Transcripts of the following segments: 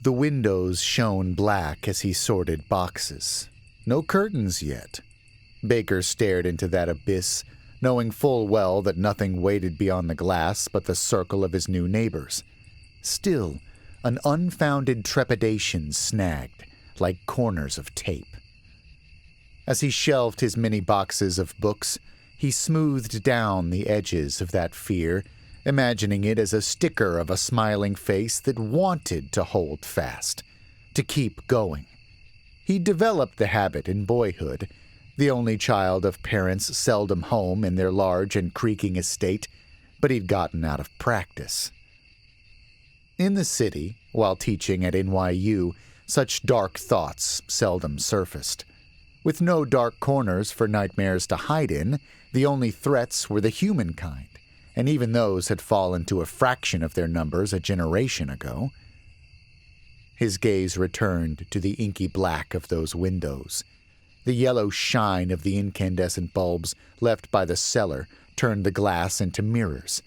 The windows shone black as he sorted boxes. No curtains yet. Baker stared into that abyss, knowing full well that nothing waited beyond the glass but the circle of his new neighbors. Still, an unfounded trepidation snagged, like corners of tape. As he shelved his many boxes of books, he smoothed down the edges of that fear, imagining it as a sticker of a smiling face that wanted to hold fast, to keep going. He developed the habit in boyhood, the only child of parents seldom home in their large and creaking estate, but he'd gotten out of practice. In the city, while teaching at NYU, such dark thoughts seldom surfaced. With no dark corners for nightmares to hide in, the only threats were the humankind, and even those had fallen to a fraction of their numbers a generation ago. His gaze returned to the inky black of those windows. The yellow shine of the incandescent bulbs left by the cellar turned the glass into mirrors.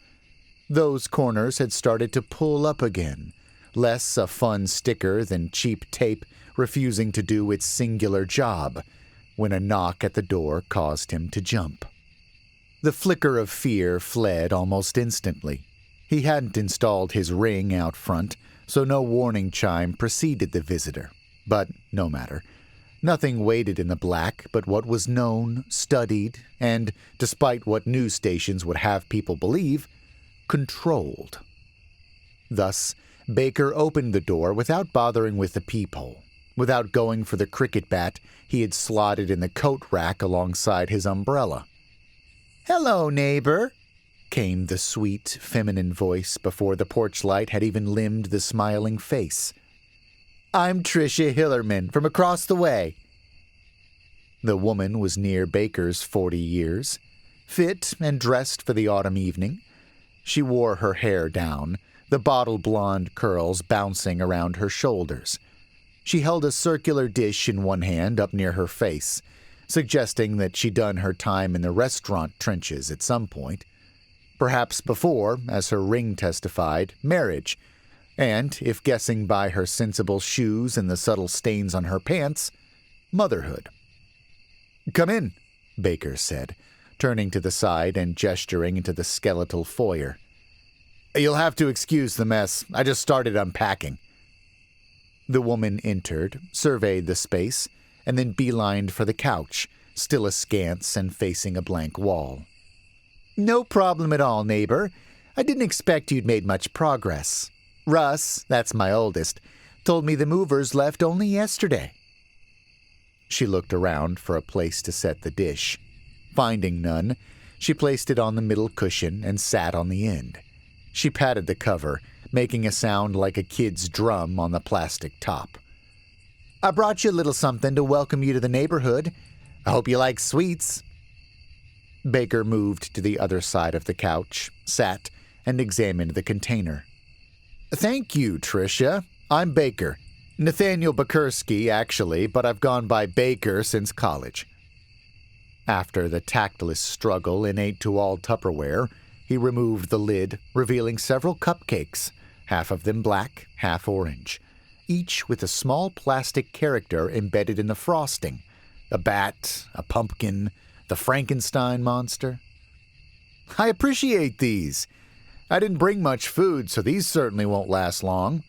Those corners had started to pull up again, less a fun sticker than cheap tape refusing to do its singular job, when a knock at the door caused him to jump. The flicker of fear fled almost instantly. He hadn't installed his ring out front, so no warning chime preceded the visitor. But no matter. Nothing waited in the black but what was known, studied, and, despite what news stations would have people believe, controlled. Thus, Baker opened the door without bothering with the peephole. Without going for the cricket bat he had slotted in the coat rack alongside his umbrella. "Hello, neighbor," came the sweet, feminine voice before the porch light had even limned the smiling face. "I'm Tricia Hillerman from across the way." The woman was near Baker's 40 years, fit and dressed for the autumn evening. She wore her hair down, the bottle blonde curls bouncing around her shoulders. She held a circular dish in one hand up near her face, suggesting that she'd done her time in the restaurant trenches at some point. Perhaps before, as her ring testified, marriage, and, if guessing by her sensible shoes and the subtle stains on her pants, motherhood. "Come in," Baker said, turning to the side and gesturing into the skeletal foyer. "You'll have to excuse the mess. I just started unpacking." The woman entered, surveyed the space, and then beelined for the couch, still askance and facing a blank wall. "No problem at all, neighbor. I didn't expect you'd made much progress. Russ, that's my oldest, told me the movers left only yesterday." She looked around for a place to set the dish. Finding none, she placed it on the middle cushion and sat on the end. She patted the cover, making a sound like a kid's drum on the plastic top. "I brought you a little something to welcome you to the neighborhood. I hope you like sweets." Baker moved to the other side of the couch, sat, and examined the container. "Thank you, Tricia. I'm Baker. Nathaniel Bakursky, actually, but I've gone by Baker since college." After the tactless struggle innate to all Tupperware, he removed the lid, revealing several cupcakes, half of them black, half orange, each with a small plastic character embedded in the frosting, a bat, a pumpkin, the Frankenstein monster. "I appreciate these. I didn't bring much food, so these certainly won't last long."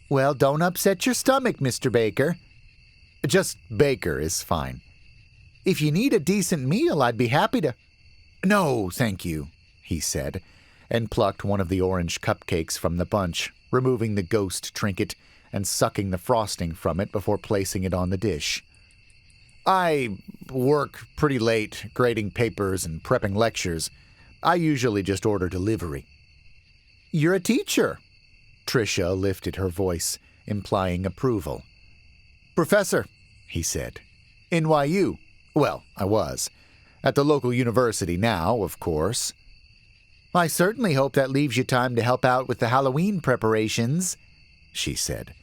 "Well, don't upset your stomach, Mr. Baker." "Just Baker is fine." "If you need a decent meal, I'd be happy to—" "No, thank you," he said, and plucked one of the orange cupcakes from the bunch, removing the ghost trinket and sucking the frosting from it before placing it on the dish. "I work pretty late, grading papers and prepping lectures. I usually just order delivery." "You're a teacher." Tricia lifted her voice, implying approval. "Professor," he said. "NYU. Well, I was. At the local university now, of course." "I certainly hope that leaves you time to help out with the Halloween preparations," she said.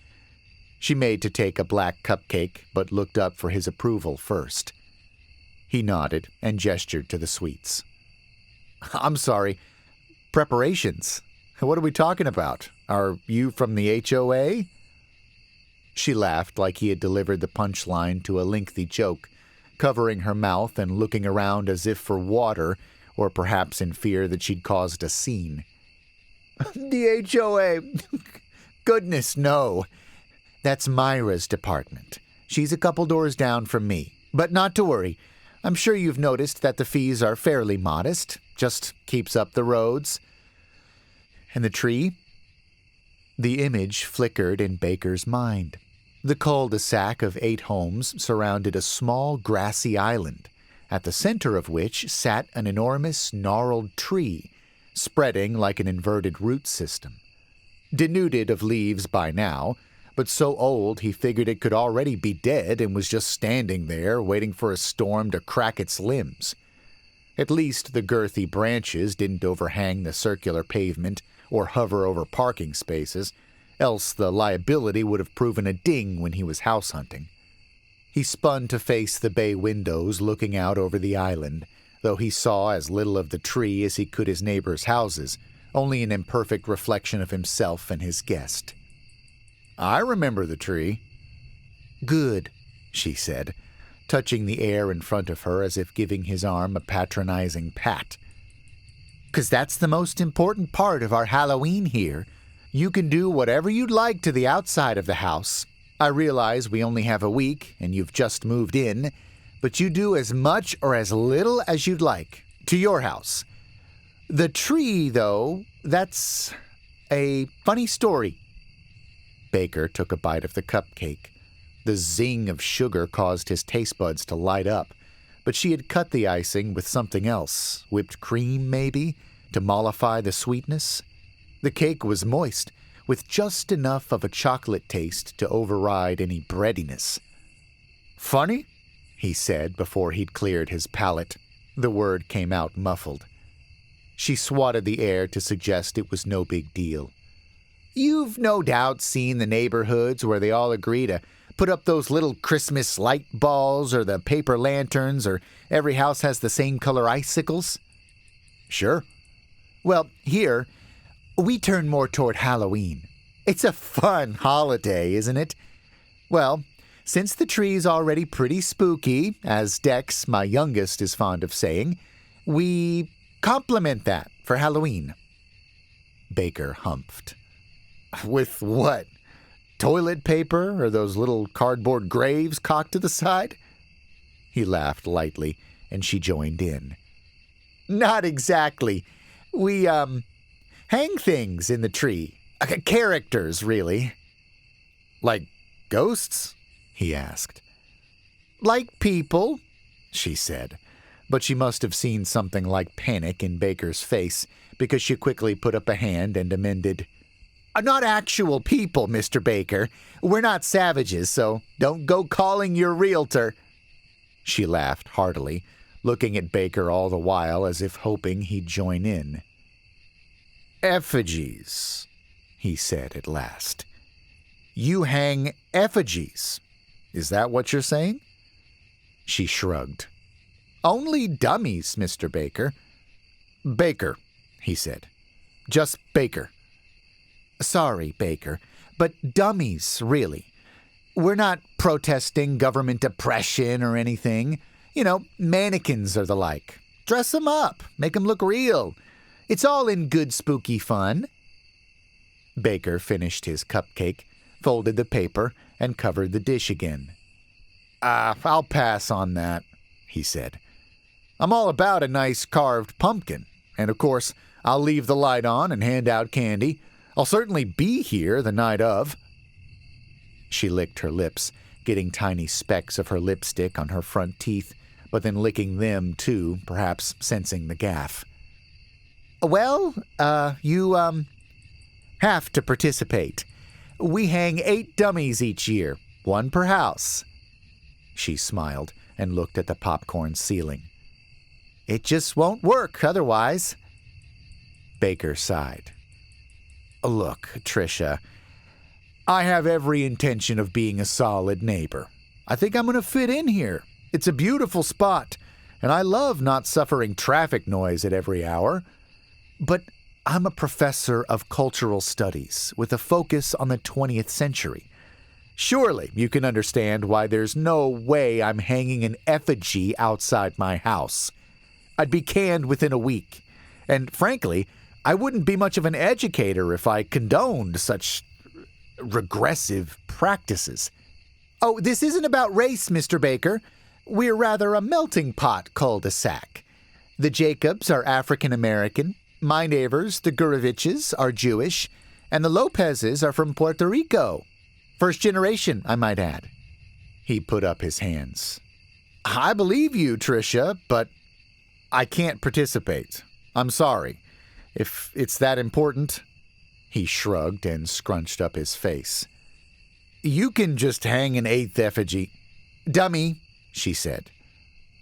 She made to take a black cupcake, but looked up for his approval first. He nodded and gestured to the sweets. "I'm sorry. Preparations? What are we talking about? Are you from the HOA?" She laughed like he had delivered the punchline to a lengthy joke, covering her mouth and looking around as if for water, or perhaps in fear that she'd caused a scene. The HOA? Goodness, no. That's Myra's department. She's a couple doors down from me. But not to worry. I'm sure you've noticed that the fees are fairly modest. Just keeps up the roads. And the tree? The image flickered in Baker's mind. The cul-de-sac of 8 homes surrounded a small grassy island, at the center of which sat an enormous gnarled tree, spreading like an inverted root system. Denuded of leaves by now, but so old he figured it could already be dead and was just standing there waiting for a storm to crack its limbs. At least the girthy branches didn't overhang the circular pavement or hover over parking spaces, else the liability would have proven a ding when he was house hunting. He spun to face the bay windows looking out over the island, though he saw as little of the tree as he could his neighbors' houses, only an imperfect reflection of himself and his guest. I remember the tree. Good, she said, touching the air in front of her as if giving his arm a patronizing pat. 'Cause that's the most important part of our Halloween here. You can do whatever you'd like to the outside of the house. I realize we only have a week and you've just moved in, but you do as much or as little as you'd like to your house. The tree, though, that's a funny story. Baker took a bite of the cupcake. The zing of sugar caused his taste buds to light up, but she had cut the icing with something else, whipped cream maybe, to mollify the sweetness. The cake was moist, with just enough of a chocolate taste to override any breadiness. Funny? He said before he'd cleared his palate. The word came out muffled. She swatted the air to suggest it was no big deal. You've no doubt seen the neighborhoods where they all agree to put up those little Christmas light balls or the paper lanterns, or every house has the same color icicles. Sure. Well, here, we turn more toward Halloween. It's a fun holiday, isn't it? Well, since the tree's already pretty spooky, as Dex, my youngest, is fond of saying, we complement that for Halloween. Baker humphed. With what? Toilet paper or those little cardboard graves cocked to the side? He laughed lightly, and she joined in. Not exactly. We, hang things in the tree. Characters, really. Like ghosts? He asked. Like people, she said, but she must have seen something like panic in Baker's face, because she quickly put up a hand and amended, Not actual people, Mr. Baker. We're not savages, so don't go calling your realtor. She laughed heartily, looking at Baker all the while as if hoping he'd join in. Effigies, he said at last. You hang effigies. Is that what you're saying? She shrugged. Only dummies, Mr. Baker. Baker, he said. Just Baker. Sorry, Baker, but dummies, really. We're not protesting government oppression or anything. You know, mannequins or the like. Dress them up, make them look real. It's all in good spooky fun. Baker finished his cupcake, folded the paper, and covered the dish again. I'll pass on that, he said. I'm all about a nice carved pumpkin, and of course, I'll leave the light on and hand out candy. I'll certainly be here the night of. She licked her lips, getting tiny specks of her lipstick on her front teeth, but then licking them too, perhaps sensing the gaffe. Well, you have to participate. We hang 8 dummies each year, 1 per house. She smiled and looked at the popcorn ceiling. It just won't work otherwise. Baker sighed. Look, Tricia, I have every intention of being a solid neighbor. I think I'm going to fit in here. It's a beautiful spot, and I love not suffering traffic noise at every hour. But I'm a professor of cultural studies with a focus on the 20th century. Surely you can understand why there's no way I'm hanging an effigy outside my house. I'd be canned within a week. And frankly, I wouldn't be much of an educator if I condoned such regressive practices. Oh, this isn't about race, Mr. Baker. We're rather a melting pot cul-de-sac. The Jacobs are African American, my neighbors, the Guroviches, are Jewish, and the Lopezes are from Puerto Rico. First generation, I might add. He put up his hands. I believe you, Tricia, but I can't participate. I'm sorry. If it's that important. He shrugged and scrunched up his face. You can just hang an 8th effigy. Dummy, she said.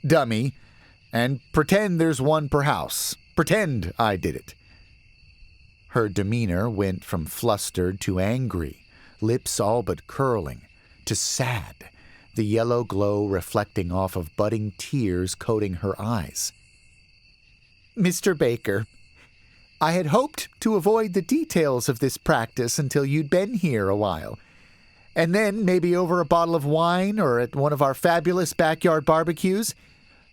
Dummy, and pretend there's one per house. Pretend I did it. Her demeanor went from flustered to angry, lips all but curling, to sad, the yellow glow reflecting off of budding tears coating her eyes. Mr. Baker, I had hoped to avoid the details of this practice until you'd been here a while. And then, maybe over a bottle of wine or at one of our fabulous backyard barbecues,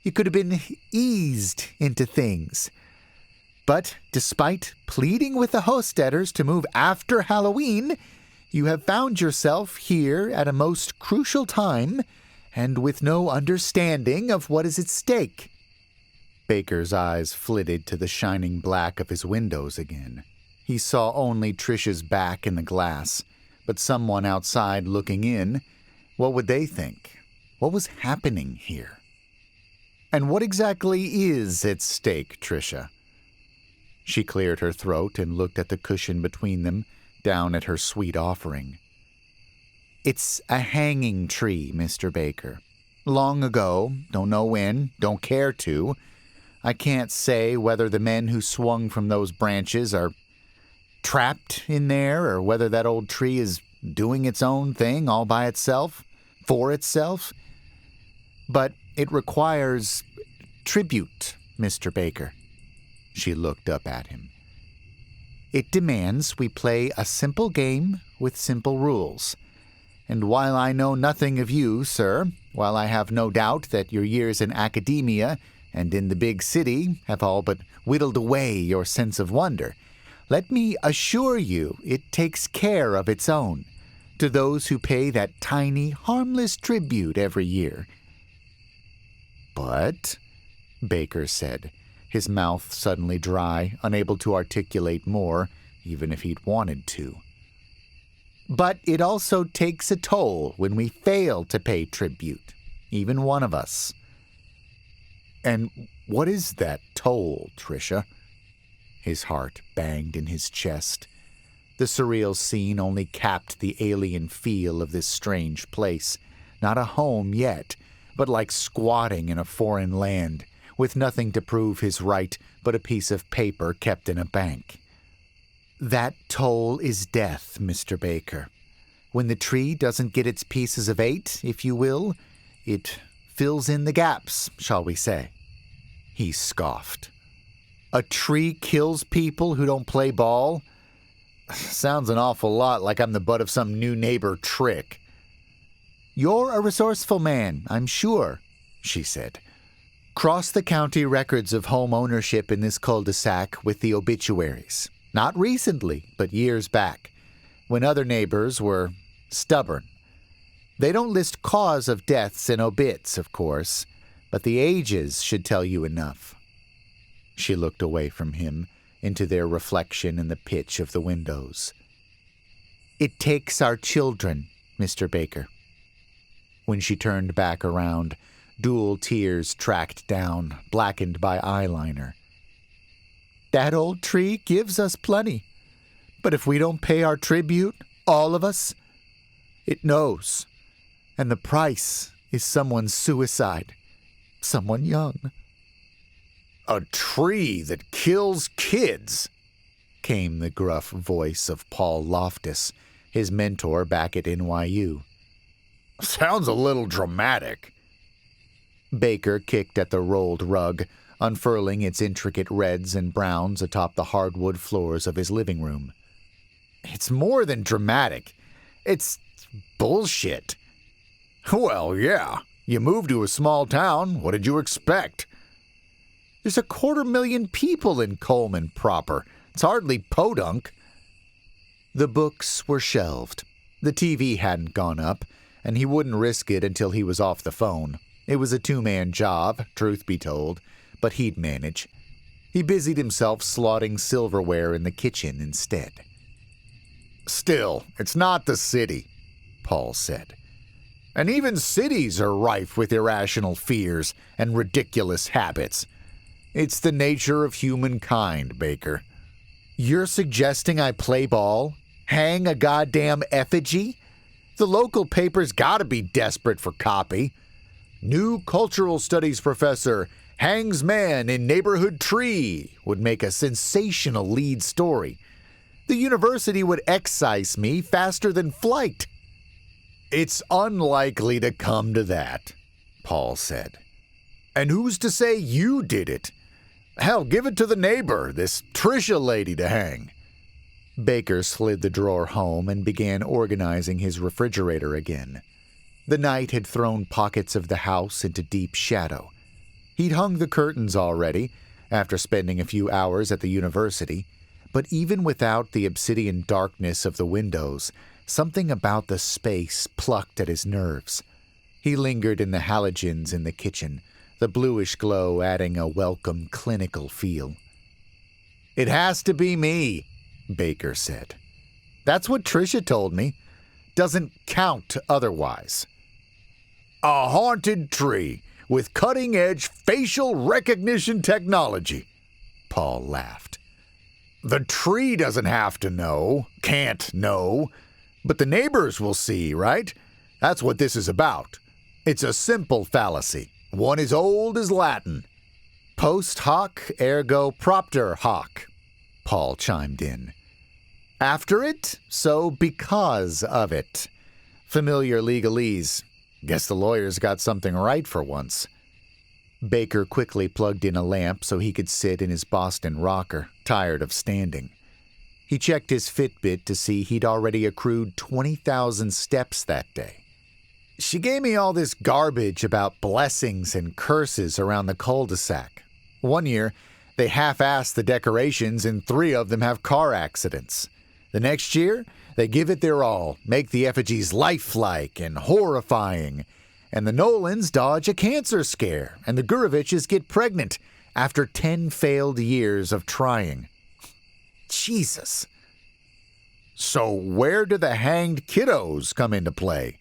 you could have been eased into things. But despite pleading with the Hostetters to move after Halloween, you have found yourself here at a most crucial time and with no understanding of what is at stake. Baker's eyes flitted to the shining black of his windows again. He saw only Tricia's back in the glass, but someone outside looking in, what would they think? What was happening here? And what exactly is at stake, Tricia? She cleared her throat and looked at the cushion between them, down at her sweet offering. It's a hanging tree, Mr. Baker. Long ago, don't know when, don't care to. I can't say whether the men who swung from those branches are trapped in there or whether that old tree is doing its own thing all by itself, for itself. But it requires tribute, Mr. Baker. She looked up at him. It demands we play a simple game with simple rules. And while I know nothing of you, sir, while I have no doubt that your years in academia and in the big city have all but whittled away your sense of wonder, let me assure you it takes care of its own, to those who pay that tiny, harmless tribute every year. But, Baker said, his mouth suddenly dry, unable to articulate more, even if he'd wanted to. But it also takes a toll when we fail to pay tribute, even one of us. And what is that toll, Tricia? His heart banged in his chest. The surreal scene only capped the alien feel of this strange place. Not a home yet, but like squatting in a foreign land, with nothing to prove his right but a piece of paper kept in a bank. That toll is death, Mr. Baker. When the tree doesn't get its pieces of 8, if you will, it fills in the gaps, shall we say. He scoffed. A tree kills people who don't play ball? Sounds an awful lot like I'm the butt of some new neighbor trick. You're a resourceful man, I'm sure, she said. Cross the county records of home ownership in this cul-de-sac with the obituaries. Not recently, but years back, when other neighbors were stubborn. They don't list cause of deaths in obits, of course, but the ages should tell you enough. She looked away from him, into their reflection in the pitch of the windows. It takes our children, Mr. Baker. When she turned back around, dual tears tracked down, blackened by eyeliner. That old tree gives us plenty, but if we don't pay our tribute, all of us, it knows, and the price is someone's suicide, someone young. A tree that kills kids, came the gruff voice of Paul Loftus, his mentor back at NYU. Sounds a little dramatic. Baker kicked at the rolled rug, unfurling its intricate reds and browns atop the hardwood floors of his living room. It's more than dramatic. It's bullshit. Well, yeah. You moved to a small town. What did you expect? There's 250,000 people in Coleman proper. It's hardly podunk. The books were shelved. The TV hadn't gone up, and he wouldn't risk it until he was off the phone. It was a two-man job, truth be told, but he'd manage. He busied himself slotting silverware in the kitchen instead. Still, it's not the city, Paul said. And even cities are rife with irrational fears and ridiculous habits. It's the nature of humankind, Baker. You're suggesting I play ball? Hang a goddamn effigy? The local paper's gotta be desperate for copy. New cultural studies professor hangs man in neighborhood tree would make a sensational lead story. The university would excise me faster than flight. It's unlikely to come to that, Paul said. And who's to say you did it? Hell, give it to the neighbor, this Tricia lady, to hang. Baker slid the drawer home and began organizing his refrigerator again. The night had thrown pockets of the house into deep shadow. He'd hung the curtains already, after spending a few hours at the university, but even without the obsidian darkness of the windows, something about the space plucked at his nerves. He lingered in the halogens in the kitchen, the bluish glow adding a welcome clinical feel. It has to be me, Baker said. That's what Tricia told me. Doesn't count otherwise. A haunted tree with cutting-edge facial recognition technology, Paul laughed. The tree doesn't have to know, can't know, but the neighbors will see, right? That's what this is about. It's a simple fallacy, one as old as Latin. Post hoc ergo propter hoc, Paul chimed in. After it, so because of it. Familiar legalese. Guess the lawyers got something right for once. Baker quickly plugged in a lamp so he could sit in his Boston rocker, tired of standing. He checked his Fitbit to see he'd already accrued 20,000 steps that day. She gave me all this garbage about blessings and curses around the cul-de-sac. One year, they half-assed the decorations and 3 of them have car accidents. The next year, they give it their all, make the effigies lifelike and horrifying, and the Nolans dodge a cancer scare, and the Guroviches get pregnant after 10 failed years of trying. Jesus. So where do the hanged kiddos come into play?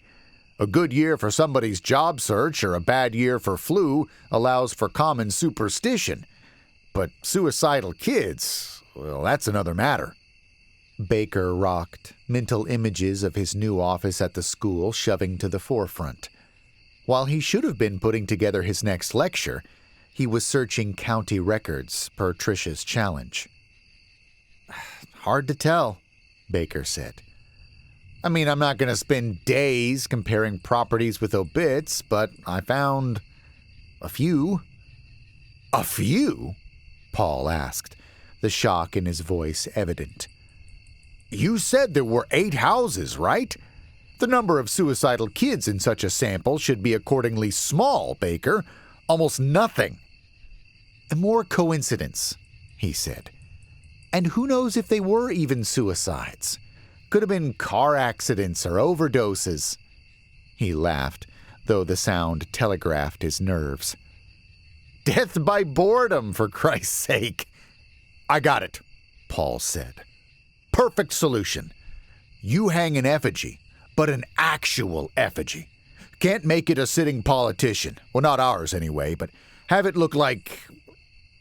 A good year for somebody's job search or a bad year for flu allows for common superstition. But suicidal kids, well, that's another matter. Baker rocked, mental images of his new office at the school shoving to the forefront. While he should have been putting together his next lecture, he was searching county records per Tricia's challenge. Hard to tell, Baker said. I mean, I'm not going to spend days comparing properties with obits, but I found a few. A few? Paul asked, the shock in his voice evident. You said there were 8 houses, right? The number of suicidal kids in such a sample should be accordingly small, Baker. Almost nothing. More coincidence, he said. And who knows if they were even suicides? Could have been car accidents or overdoses. He laughed, though the sound telegraphed his nerves. Death by boredom, for Christ's sake. I got it, Paul said. Perfect solution. You hang an effigy, but an actual effigy. Can't make it a sitting politician. Well, not ours anyway, but have it look like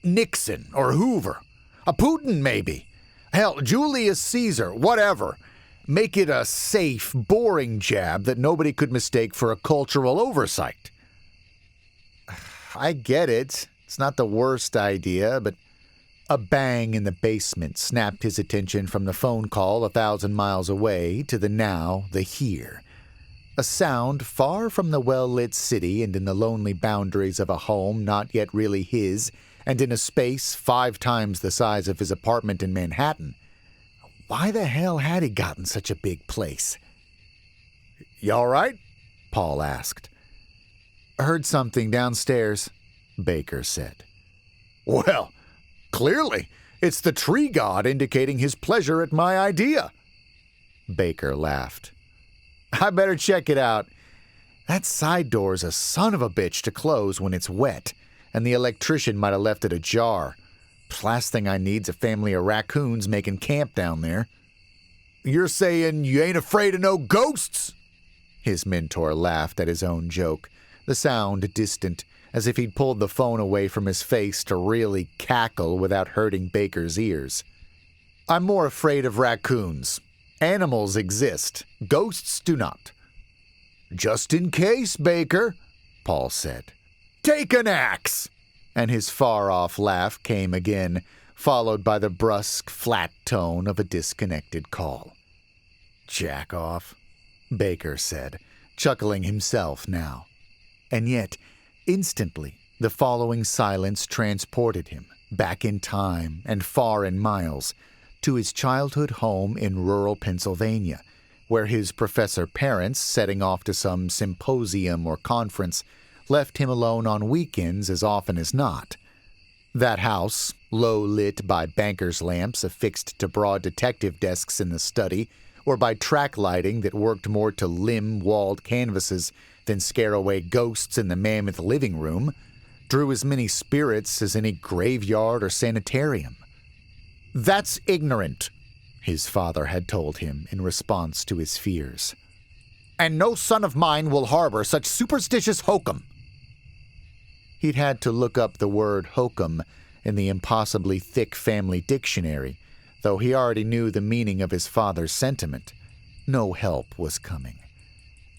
Nixon or Hoover. A Putin, maybe. Hell, Julius Caesar, whatever. Make it a safe, boring jab that nobody could mistake for a cultural oversight. I get it. It's not the worst idea, but a bang in the basement snapped his attention from the phone call 1,000 miles away to the now, the here. A sound far from the well-lit city and in the lonely boundaries of a home not yet really his, and in a space 5 times the size of his apartment in Manhattan. Why the hell had he gotten such a big place? You all right? Paul asked. Heard something downstairs, Baker said. Well, clearly, it's the tree god indicating his pleasure at my idea. Baker laughed. I better check it out. That side door's a son of a bitch to close when it's wet, and the electrician might have left it ajar. Last thing I need's a family of raccoons making camp down there. You're saying you ain't afraid of no ghosts? His mentor laughed at his own joke, the sound distant, as if he'd pulled the phone away from his face to really cackle without hurting Baker's ears. I'm more afraid of raccoons. Animals exist. Ghosts do not. Just in case, Baker, Paul said. Take an axe! And his far-off laugh came again, followed by the brusque, flat tone of a disconnected call. Jack off, Baker said, chuckling himself now. And yet, instantly, the following silence transported him, back in time and far in miles, to his childhood home in rural Pennsylvania, where his professor parents, setting off to some symposium or conference, left him alone on weekends as often as not. That house, low lit by bankers' lamps affixed to broad detective desks in the study, or by track lighting that worked more to limn walled canvases than scare away ghosts in the mammoth living room, drew as many spirits as any graveyard or sanitarium. That's ignorant, his father had told him in response to his fears. And no son of mine will harbor such superstitious hokum. He'd had to look up the word hokum in the impossibly thick family dictionary, though he already knew the meaning of his father's sentiment. No help was coming.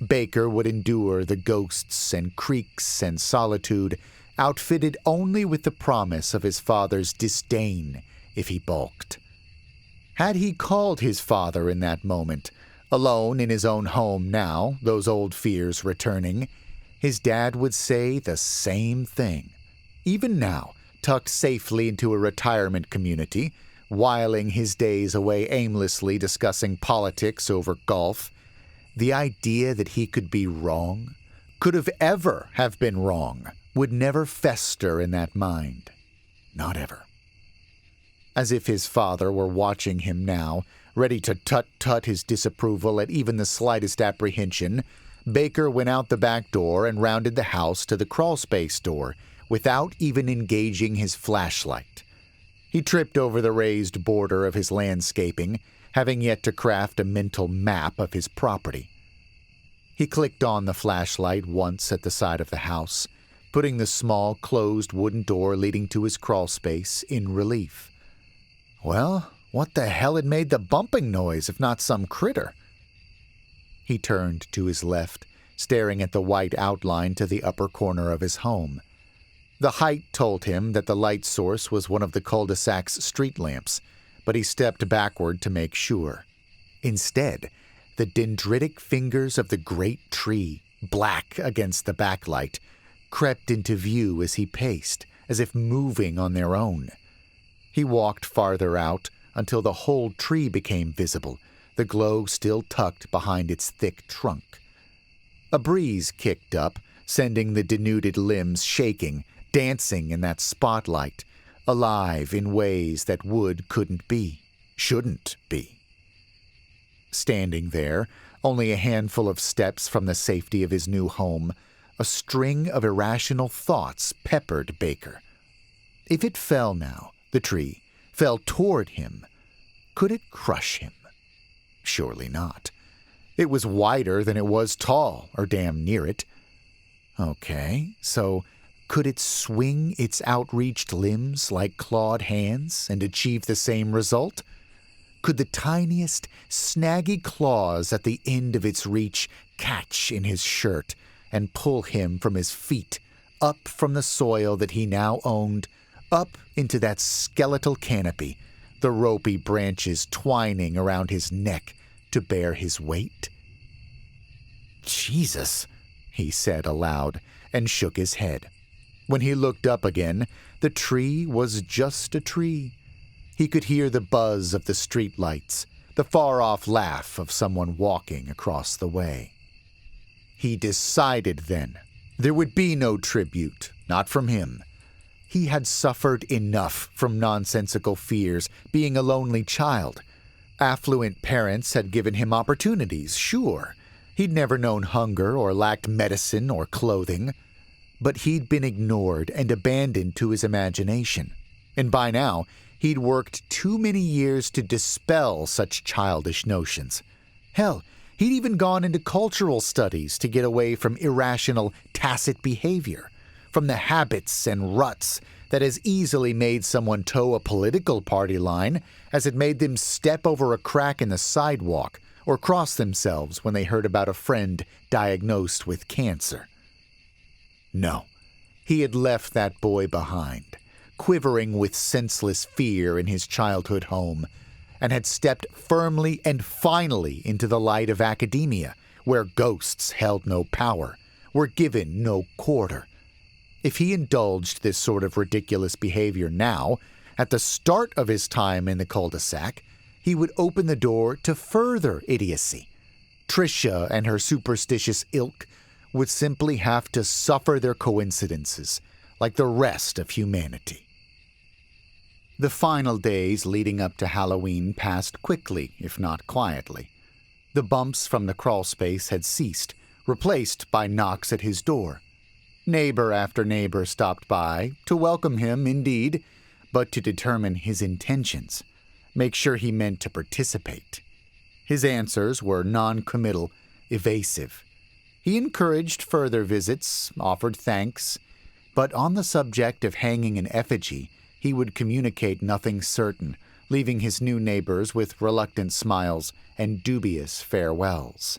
Baker would endure the ghosts and creaks and solitude, outfitted only with the promise of his father's disdain if he balked. Had he called his father in that moment, alone in his own home now, those old fears returning, his dad would say the same thing. Even now, tucked safely into a retirement community, whiling his days away aimlessly discussing politics over golf, the idea that he could be wrong, could ever have been wrong, would never fester in that mind. Not ever. As if his father were watching him now, ready to tut-tut his disapproval at even the slightest apprehension, Baker went out the back door and rounded the house to the crawlspace door without even engaging his flashlight. He tripped over the raised border of his landscaping, having yet to craft a mental map of his property. He clicked on the flashlight once at the side of the house, putting the small closed wooden door leading to his crawlspace in relief. Well, what the hell had made the bumping noise if not some critter? He turned to his left, staring at the white outline to the upper corner of his home. The height told him that the light source was one of the cul-de-sac's street lamps, but he stepped backward to make sure. Instead, the dendritic fingers of the great tree, black against the backlight, crept into view as he paced, as if moving on their own. He walked farther out until the whole tree became visible, the glow still tucked behind its thick trunk. A breeze kicked up, sending the denuded limbs shaking, dancing in that spotlight, alive in ways that would couldn't be, shouldn't be. Standing there, only a handful of steps from the safety of his new home, a string of irrational thoughts peppered Baker. If it fell now, the tree, fell toward him, could it crush him? Surely not. It was wider than it was tall, or damn near it. Okay, so could it swing its outreached limbs like clawed hands and achieve the same result? Could the tiniest, snaggy claws at the end of its reach catch in his shirt and pull him from his feet, up from the soil that he now owned, up into that skeletal canopy, the ropey branches twining around his neck to bear his weight? Jesus, he said aloud, and shook his head. When he looked up again, the tree was just a tree. He could hear the buzz of the streetlights, the far-off laugh of someone walking across the way. He decided then. There would be no tribute, not from him. He had suffered enough from nonsensical fears, being a lonely child. Affluent parents had given him opportunities, sure. He'd never known hunger or lacked medicine or clothing. But he'd been ignored and abandoned to his imagination. And by now, he'd worked too many years to dispel such childish notions. Hell, he'd even gone into cultural studies to get away from irrational, tacit behavior, from the habits and ruts that as easily made someone toe a political party line as it made them step over a crack in the sidewalk or cross themselves when they heard about a friend diagnosed with cancer. No, he had left that boy behind, quivering with senseless fear in his childhood home, and had stepped firmly and finally into the light of academia, where ghosts held no power, were given no quarter. If he indulged this sort of ridiculous behavior now, at the start of his time in the cul-de-sac, he would open the door to further idiocy. Tricia and her superstitious ilk would simply have to suffer their coincidences, like the rest of humanity. The final days leading up to Halloween passed quickly, if not quietly. The bumps from the crawlspace had ceased, replaced by knocks at his door. Neighbor after neighbor stopped by, to welcome him indeed, but to determine his intentions, make sure he meant to participate. His answers were non-committal, evasive. He encouraged further visits, offered thanks, but on the subject of hanging an effigy, he would communicate nothing certain, leaving his new neighbors with reluctant smiles and dubious farewells.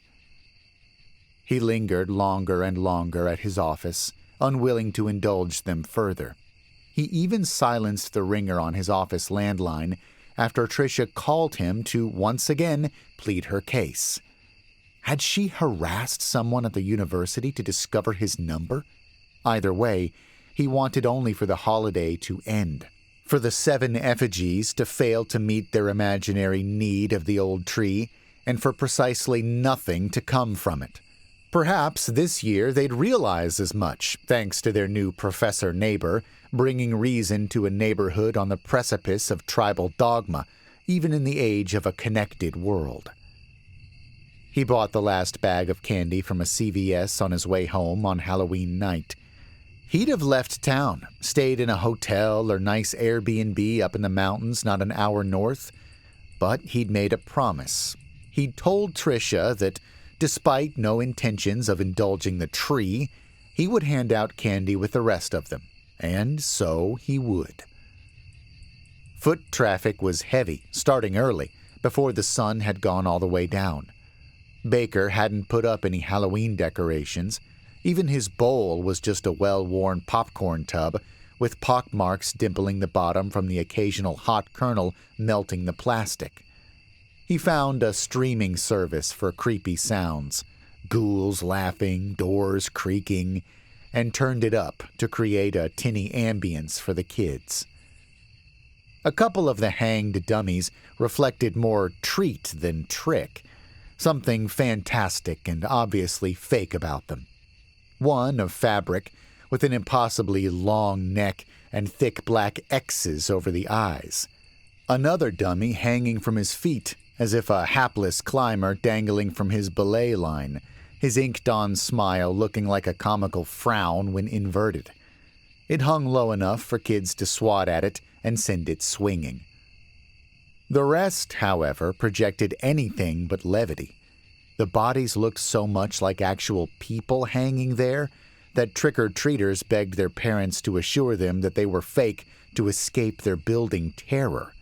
He lingered longer and longer at his office, unwilling to indulge them further. He even silenced the ringer on his office landline after Tricia called him to once again plead her case. Had she harassed someone at the university to discover his number? Either way, he wanted only for the holiday to end, for the 7 effigies to fail to meet their imaginary need of the old tree, and for precisely nothing to come from it. Perhaps this year they'd realize as much, thanks to their new professor neighbor, bringing reason to a neighborhood on the precipice of tribal dogma, even in the age of a connected world. He bought the last bag of candy from a CVS on his way home on Halloween night. He'd have left town, stayed in a hotel or nice Airbnb up in the mountains not an hour north, but he'd made a promise. He'd told Tricia that, despite no intentions of indulging the tree, he would hand out candy with the rest of them, and so he would. Foot traffic was heavy, starting early, before the sun had gone all the way down. Baker hadn't put up any Halloween decorations. Even his bowl was just a well-worn popcorn tub, with pockmarks dimpling the bottom from the occasional hot kernel melting the plastic. He found a streaming service for creepy sounds, ghouls laughing, doors creaking, and turned it up to create a tinny ambience for the kids. A couple of the hanged dummies reflected more treat than trick, something fantastic and obviously fake about them. One of fabric, with an impossibly long neck and thick black X's over the eyes. Another dummy hanging from his feet, as if a hapless climber dangling from his belay line, his inked-on smile looking like a comical frown when inverted. It hung low enough for kids to swat at it and send it swinging. The rest, however, projected anything but levity. The bodies looked so much like actual people hanging there that trick-or-treaters begged their parents to assure them that they were fake to escape their building terror.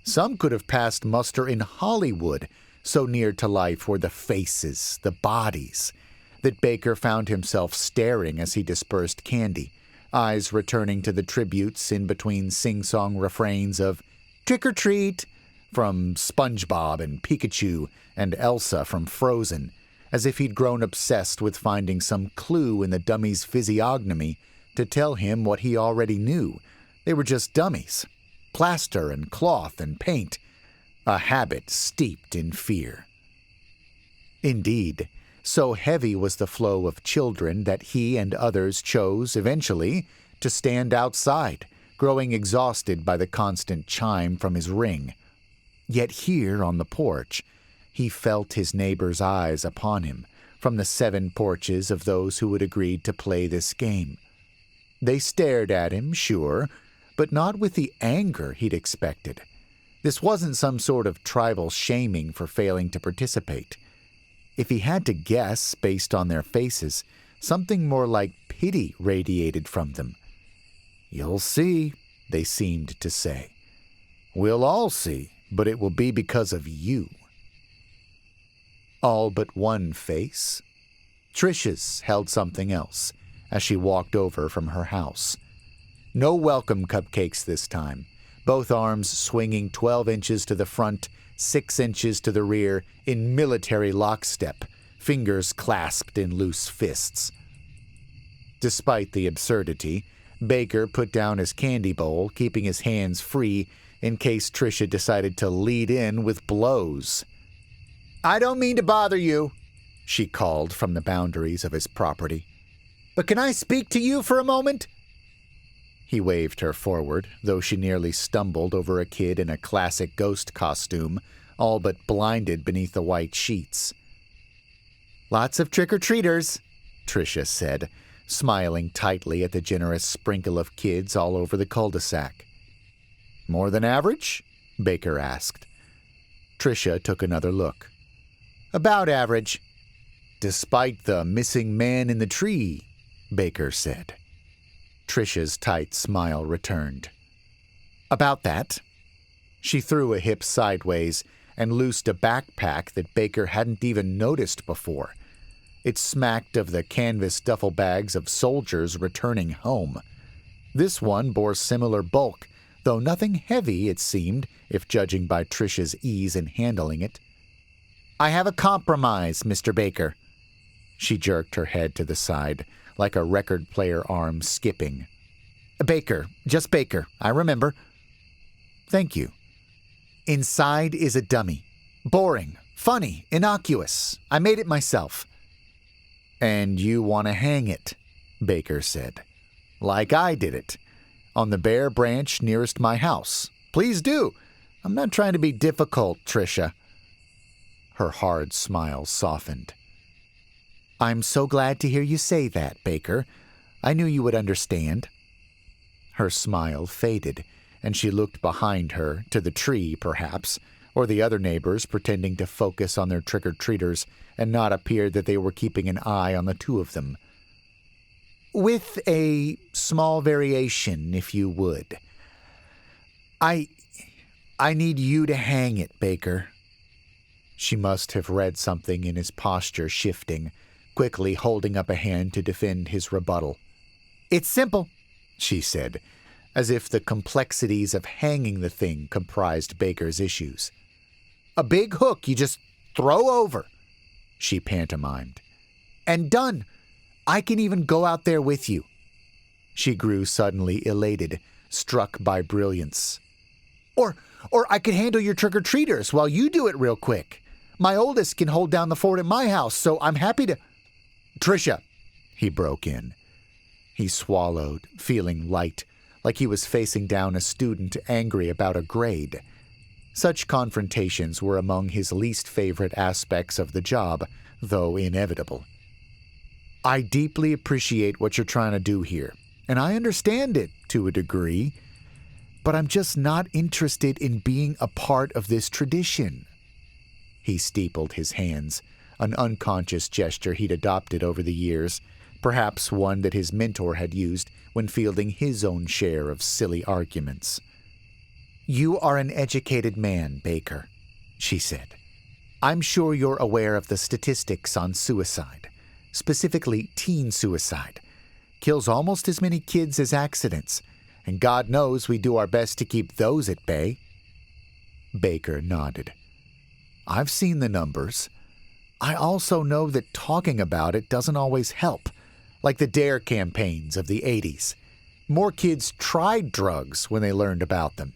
Some could have passed muster in Hollywood, so near to life were the faces, the bodies, that Baker found himself staring as he dispersed candy, eyes returning to the tributes in between sing-song refrains of "Trick or Treat" from SpongeBob and Pikachu and Elsa from Frozen, as if he'd grown obsessed with finding some clue in the dummy's physiognomy to tell him what he already knew. They were just dummies. Plaster and cloth and paint, a habit steeped in fear. Indeed, So heavy was the flow of children that he and others chose, eventually, to stand outside, growing exhausted by the constant chime from his ring. Yet here on the porch, he felt his neighbors' eyes upon him from the 7 porches of those who had agreed to play this game. They stared at him, sure, but not with the anger he'd expected. This wasn't some sort of tribal shaming for failing to participate. If he had to guess based on their faces, something more like pity radiated from them. "You'll see," they seemed to say. "We'll all see, but it will be because of you." All but one face. Tricia's held something else as she walked over from her house. No welcome cupcakes this time, both arms swinging 12 inches to the front, 6 inches to the rear in military lockstep, fingers clasped in loose fists. Despite the absurdity, Baker put down his candy bowl, keeping his hands free in case Tricia decided to lead in with blows. "I don't mean to bother you," she called from the boundaries of his property, "but can I speak to you for a moment?" He waved her forward, though she nearly stumbled over a kid in a classic ghost costume, all but blinded beneath the white sheets. "Lots of trick-or-treaters," Tricia said, smiling tightly at the generous sprinkle of kids all over the cul-de-sac. "More than average?" Baker asked. Tricia took another look. "About average." "Despite the missing man in the tree," Baker said. Tricia's tight smile returned. "About that." She threw a hip sideways and loosed a backpack that Baker hadn't even noticed before. It smacked of the canvas duffel bags of soldiers returning home. This one bore similar bulk, though nothing heavy, it seemed, if judging by Tricia's ease in handling it. "I have a compromise, Mr. Baker." She jerked her head to the side, like a record player arm skipping. "Baker, just Baker, I remember." "Thank you." "Inside is a dummy. Boring, funny, innocuous. I made it myself." "And you want to hang it," Baker said. "Like I did it. On the bare branch nearest my house. Please do. I'm not trying to be difficult, Tricia." Her hard smile softened. "I'm so glad to hear you say that, Baker. I knew you would understand." Her smile faded, and she looked behind her, to the tree, perhaps, or the other neighbors pretending to focus on their trick-or-treaters and not appear that they were keeping an eye on the two of them. "With a small variation, if you would. I need you to hang it, Baker." She must have read something in his posture shifting, quickly holding up a hand to defend his rebuttal. "It's simple," she said, as if the complexities of hanging the thing comprised Baker's issues. "A big hook you just throw over," she pantomimed. "And done. I can even go out there with you." She grew suddenly elated, struck by brilliance. Or I could handle your trick-or-treaters while you do it real quick. My oldest can hold down the fort at my house, so I'm happy to—" "Tricia," he broke in. He swallowed, feeling light, like he was facing down a student angry about a grade. Such confrontations were among his least favorite aspects of the job, though inevitable. "I deeply appreciate what you're trying to do here, and I understand it to a degree, but I'm just not interested in being a part of this tradition." He steepled his hands, an unconscious gesture he'd adopted over the years, perhaps one that his mentor had used when fielding his own share of silly arguments. "You are an educated man, Baker," she said. "I'm sure you're aware of the statistics on suicide, specifically teen suicide. Kills almost as many kids as accidents, and God knows we do our best to keep those at bay." Baker nodded. "I've seen the numbers. I also know that talking about it doesn't always help, like the DARE campaigns of the 80s. More kids tried drugs when they learned about them.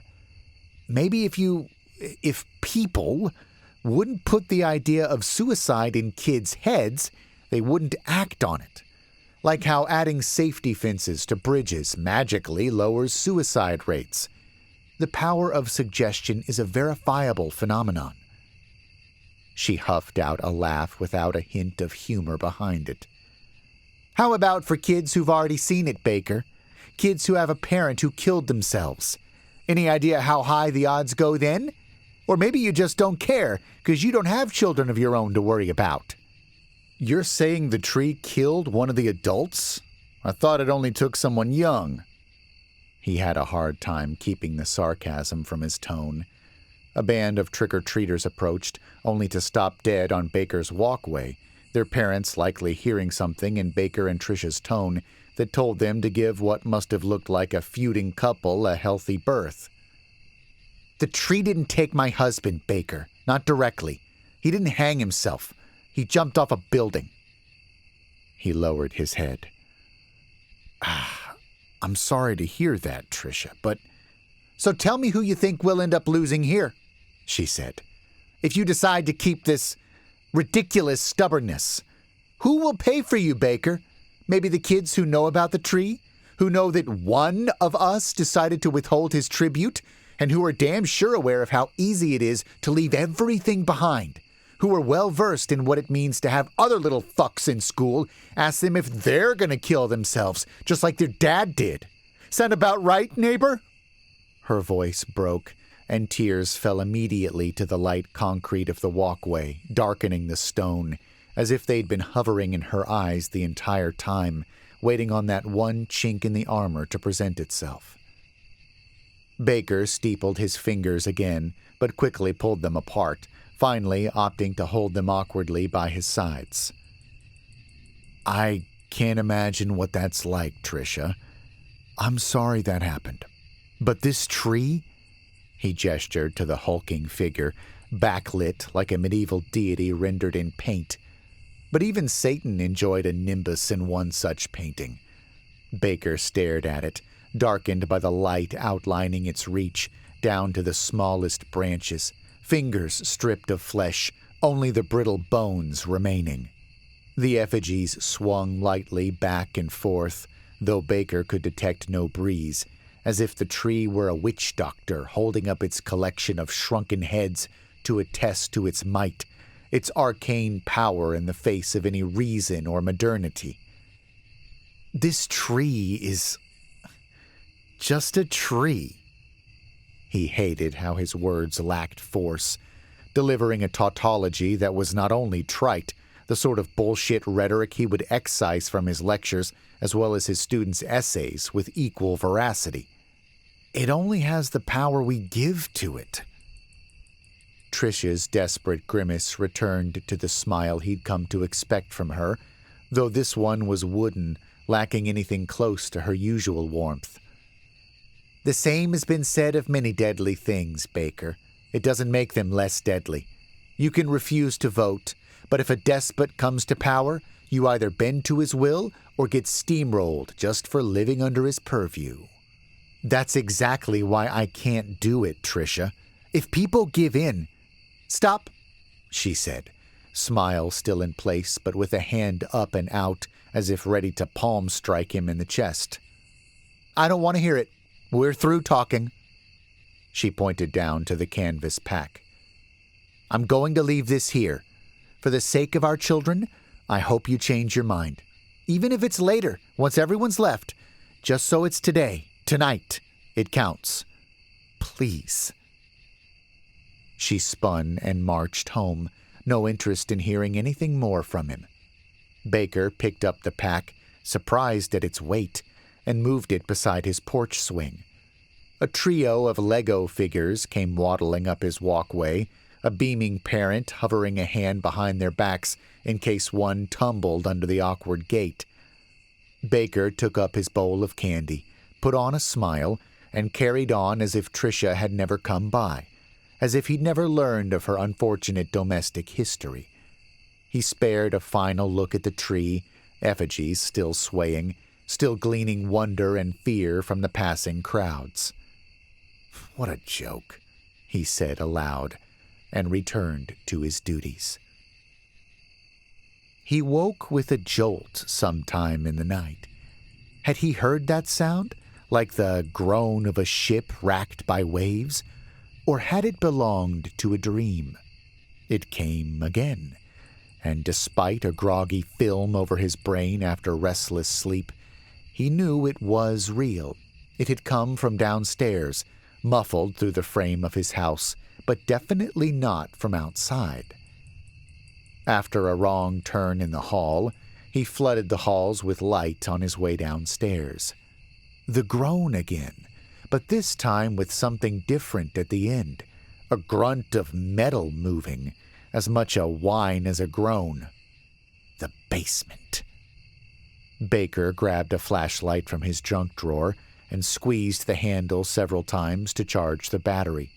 Maybe if people wouldn't put the idea of suicide in kids' heads, they wouldn't act on it. Like how adding safety fences to bridges magically lowers suicide rates. The power of suggestion is a verifiable phenomenon. She huffed out a laugh without a hint of humor behind it. How about for kids who've already seen it, Baker? Kids who have a parent who killed themselves. Any idea how high the odds go then? Or maybe you just don't care because you don't have children of your own to worry about. You're saying the tree killed one of the adults? I thought it only took someone young. He had a hard time keeping the sarcasm from his tone. A band of trick-or-treaters approached, only to stop dead on Baker's walkway, their parents likely hearing something in Baker and Tricia's tone that told them to give what must have looked like a feuding couple a healthy birth. The tree didn't take my husband, Baker. Not directly. He didn't hang himself. He jumped off a building. He lowered his head. I'm sorry to hear that, Tricia, but... So tell me who you think we'll end up losing here, she said. If you decide to keep this ridiculous stubbornness, who will pay for you, Baker? Maybe the kids who know about the tree? Who know that one of us decided to withhold his tribute? And who are damn sure aware of how easy it is to leave everything behind? Who are well-versed in what it means to have other little fucks in school ask them if they're gonna kill themselves, just like their dad did. Sound about right, neighbor? Her voice broke, and tears fell immediately to the light concrete of the walkway, darkening the stone, as if they'd been hovering in her eyes the entire time, waiting on that one chink in the armor to present itself. Baker steepled his fingers again, but quickly pulled them apart, finally opting to hold them awkwardly by his sides. I can't imagine what that's like, Tricia. I'm sorry that happened. But this tree? He gestured to the hulking figure, backlit like a medieval deity rendered in paint. But even Satan enjoyed a nimbus in one such painting. Baker stared at it, darkened by the light outlining its reach, down to the smallest branches, fingers stripped of flesh, only the brittle bones remaining. The effigies swung lightly back and forth, though Baker could detect no breeze, as if the tree were a witch doctor holding up its collection of shrunken heads to attest to its might, its arcane power in the face of any reason or modernity. This tree is just a tree. He hated how his words lacked force, delivering a tautology that was not only trite, the sort of bullshit rhetoric he would excise from his lectures as well as his students' essays with equal veracity. It only has the power we give to it. Tricia's desperate grimace returned to the smile he'd come to expect from her, though this one was wooden, lacking anything close to her usual warmth. The same has been said of many deadly things, Baker. It doesn't make them less deadly. You can refuse to vote, but if a despot comes to power, you either bend to his will or get steamrolled just for living under his purview. That's exactly why I can't do it, Tricia. If people give in... Stop, she said, smile still in place but with a hand up and out as if ready to palm strike him in the chest. I don't want to hear it. We're through talking. She pointed down to the canvas pack. I'm going to leave this here. For the sake of our children, I hope you change your mind. Even if it's later, once everyone's left, just so it's today, tonight, it counts. Please. She spun and marched home, no interest in hearing anything more from him. Baker picked up the pack, surprised at its weight, and moved it beside his porch swing. A trio of Lego figures came waddling up his walkway, a beaming parent hovering a hand behind their backs in case one tumbled under the awkward gate. Baker took up his bowl of candy, put on a smile, and carried on as if Tricia had never come by, as if he'd never learned of her unfortunate domestic history. He spared a final look at the tree, effigies still swaying, still gleaning wonder and fear from the passing crowds. What a joke, he said aloud. and returned to his duties. He woke with a jolt sometime in the night. Had he heard that sound, like the groan of a ship racked by waves, or had it belonged to a dream? It came again, and despite a groggy film over his brain after restless sleep, he knew it was real. It had come from downstairs, muffled through the frame of his house, but definitely not from outside. After a wrong turn in the hall, he flooded the halls with light on his way downstairs. The groan again, but this time with something different at the end. A grunt of metal moving, as much a whine as a groan. The basement. Baker grabbed a flashlight from his junk drawer and squeezed the handle several times to charge the battery.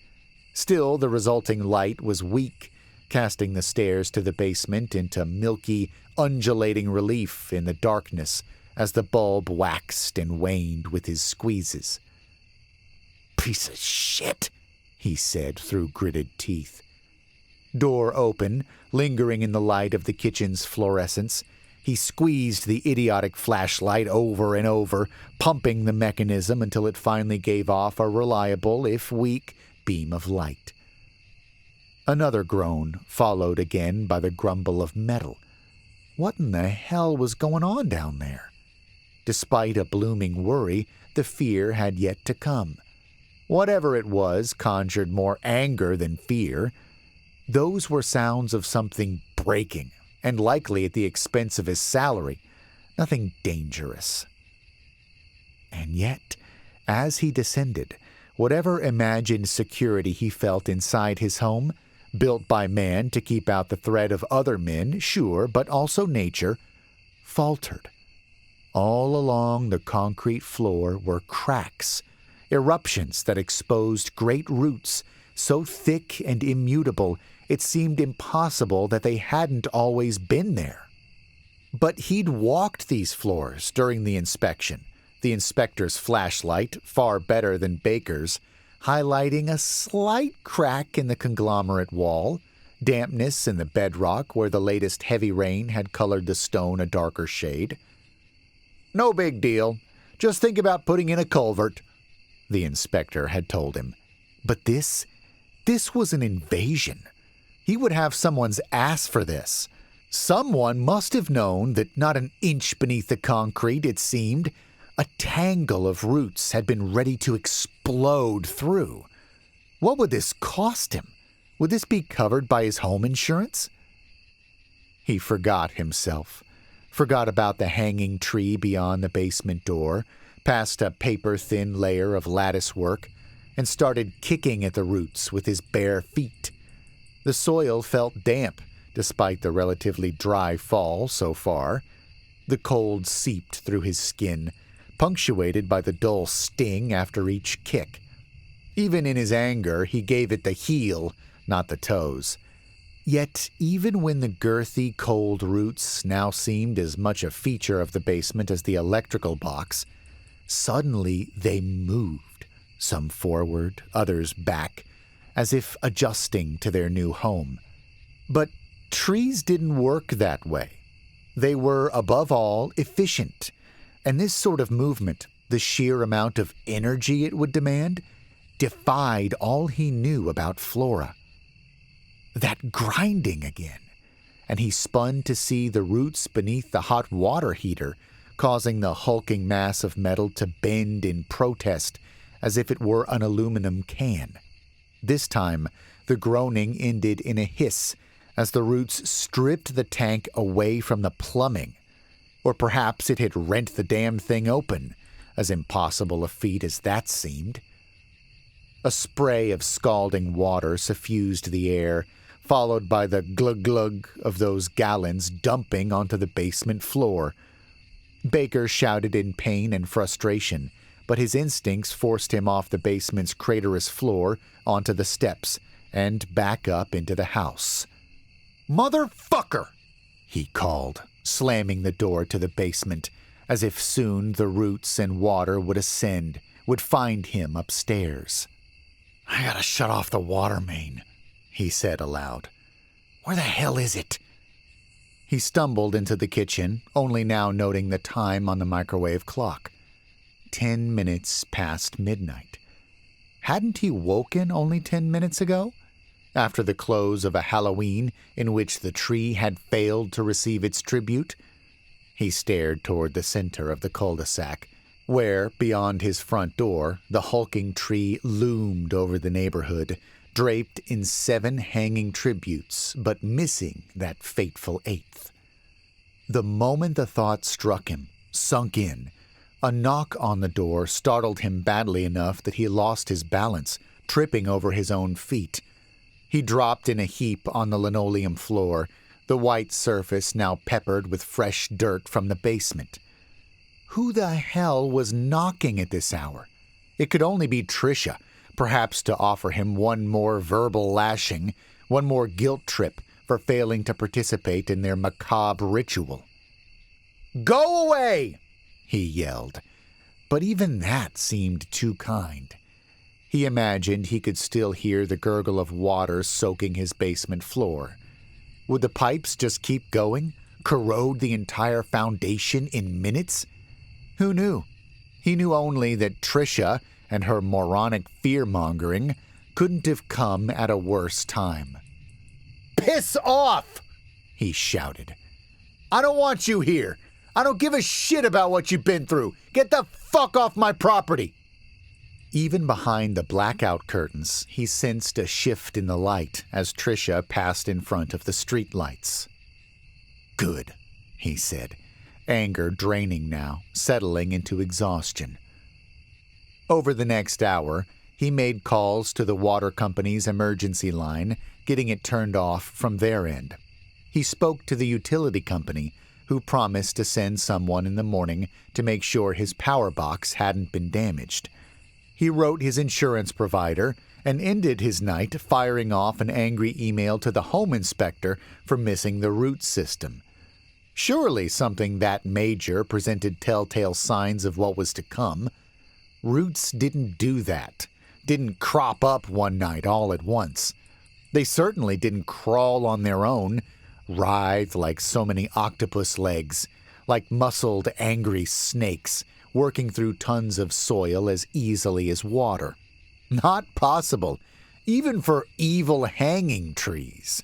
Still, the resulting light was weak, casting the stairs to the basement into milky, undulating relief in the darkness as the bulb waxed and waned with his squeezes. "Piece of shit," he said through gritted teeth. Door open, lingering in the light of the kitchen's fluorescence, he squeezed the idiotic flashlight over and over, pumping the mechanism until it finally gave off a reliable, if weak, beam of light. Another groan, followed again by the grumble of metal. What in the hell was going on down there? Despite a blooming worry, the fear had yet to come. Whatever it was conjured more anger than fear. Those were sounds of something breaking, and likely at the expense of his salary. Nothing dangerous. And yet, as he descended, whatever imagined security he felt inside his home, built by man to keep out the threat of other men, sure, but also nature, faltered. All along the concrete floor were cracks, eruptions that exposed great roots, so thick and immutable it seemed impossible that they hadn't always been there. But he'd walked these floors during the inspection, the inspector's flashlight, far better than Baker's, highlighting a slight crack in the conglomerate wall, dampness in the bedrock where the latest heavy rain had colored the stone a darker shade. "No big deal. Just think about putting in a culvert," the inspector had told him. But this was an invasion. He would have someone's ass for this. Someone must have known that not an inch beneath the concrete, it seemed, a tangle of roots had been ready to explode through. What would this cost him? Would this be covered by his home insurance? He forgot himself. Forgot about the hanging tree beyond the basement door, past a paper-thin layer of lattice work, and started kicking at the roots with his bare feet. The soil felt damp, despite the relatively dry fall so far. The cold seeped through his skin, punctuated by the dull sting after each kick. Even in his anger, he gave it the heel, not the toes. Yet, even when the girthy, cold roots now seemed as much a feature of the basement as the electrical box, suddenly they moved, some forward, others back, as if adjusting to their new home. But trees didn't work that way. They were, above all, efficient. And this sort of movement, the sheer amount of energy it would demand, defied all he knew about flora. That grinding again, and he spun to see the roots beneath the hot water heater, causing the hulking mass of metal to bend in protest as if it were an aluminum can. This time, the groaning ended in a hiss as the roots stripped the tank away from the plumbing. Or perhaps it had rent the damn thing open, as impossible a feat as that seemed. A spray of scalding water suffused the air, followed by the glug-glug of those gallons dumping onto the basement floor. Baker shouted in pain and frustration, but his instincts forced him off the basement's craterous floor onto the steps and back up into the house. "Motherfucker!" he called, slamming the door to the basement, as if soon the roots and water would find him upstairs. "I gotta shut off the water main," he said aloud. "Where the hell is it?" He stumbled into the kitchen, only now noting the time on the microwave clock. 10 minutes past midnight. Hadn't he woken only 10 minutes ago? After the close of a Halloween in which the tree had failed to receive its tribute? He stared toward the center of the cul-de-sac, where, beyond his front door, the hulking tree loomed over the neighborhood, draped in 7 hanging tributes, but missing that fateful 8th. The moment the thought struck him, sunk in, a knock on the door startled him badly enough that he lost his balance, tripping over his own feet. He dropped in a heap on the linoleum floor, the white surface now peppered with fresh dirt from the basement. Who the hell was knocking at this hour? It could only be Tricia, perhaps to offer him one more verbal lashing, one more guilt trip for failing to participate in their macabre ritual. "Go away!" he yelled. But even that seemed too kind. He imagined he could still hear the gurgle of water soaking his basement floor. Would the pipes just keep going, corrode the entire foundation in minutes? Who knew? He knew only that Tricia and her moronic fear-mongering couldn't have come at a worse time. "Piss off!" he shouted. "I don't want you here. I don't give a shit about what you've been through. Get the fuck off my property!" Even behind the blackout curtains, he sensed a shift in the light as Tricia passed in front of the streetlights. "Good," he said, anger draining now, settling into exhaustion. Over the next hour, he made calls to the water company's emergency line, getting it turned off from their end. He spoke to the utility company, who promised to send someone in the morning to make sure his power box hadn't been damaged. He wrote his insurance provider and ended his night firing off an angry email to the home inspector for missing the root system. Surely something that major presented telltale signs of what was to come. Roots didn't do that, didn't crop up one night all at once. They certainly didn't crawl on their own, writhe like so many octopus legs, like muscled, angry snakes, working through tons of soil as easily as water. Not possible, even for evil hanging trees.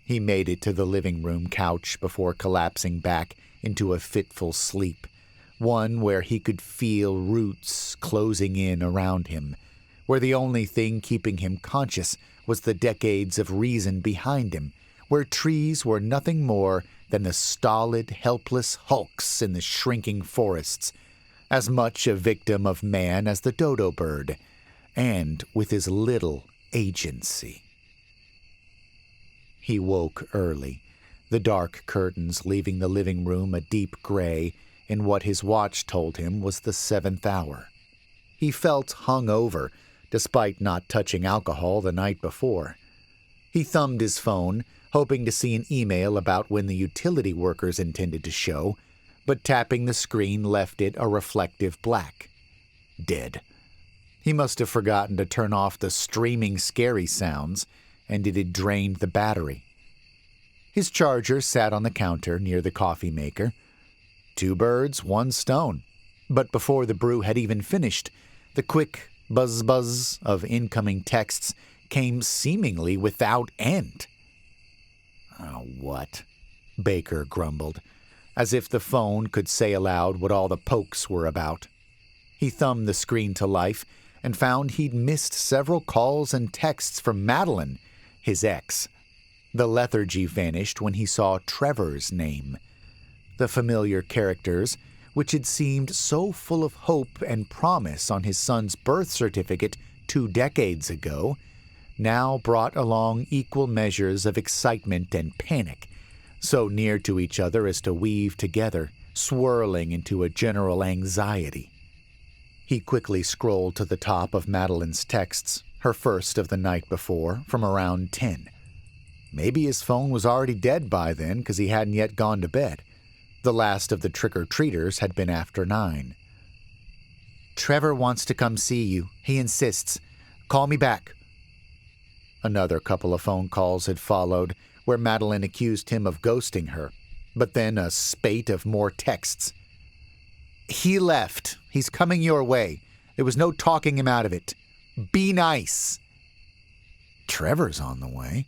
He made it to the living room couch before collapsing back into a fitful sleep, one where he could feel roots closing in around him, where the only thing keeping him conscious was the decades of reason behind him, where trees were nothing more than the stolid, helpless hulks in the shrinking forests, as much a victim of man as the dodo bird, and with as little agency. He woke early, the dark curtains leaving the living room a deep gray in what his watch told him was the 7th hour. He felt hungover, despite not touching alcohol the night before. He thumbed his phone, hoping to see an email about when the utility workers intended to show, but tapping the screen left it a reflective black. Dead. He must have forgotten to turn off the streaming scary sounds, and it had drained the battery. His charger sat on the counter near the coffee maker. 2 birds, 1 stone. But before the brew had even finished, the quick buzz-buzz of incoming texts came seemingly without end. "Oh, what?" Baker grumbled, as if the phone could say aloud what all the pokes were about. He thumbed the screen to life and found he'd missed several calls and texts from Madeline, his ex. The lethargy vanished when he saw Trevor's name. The familiar characters, which had seemed so full of hope and promise on his son's birth certificate 2 decades ago, now brought along equal measures of excitement and panic, so near to each other as to weave together, swirling into a general anxiety. He quickly scrolled to the top of Madeline's texts, her first of the night before, from around 10. Maybe his phone was already dead by then because he hadn't yet gone to bed. The last of the trick-or-treaters had been after 9. "Trevor wants to come see you. He insists. Call me back." Another couple of phone calls had followed, where Madeline accused him of ghosting her, but then a spate of more texts. "He left. He's coming your way. There was no talking him out of it. Be nice." "Trevor's on the way,"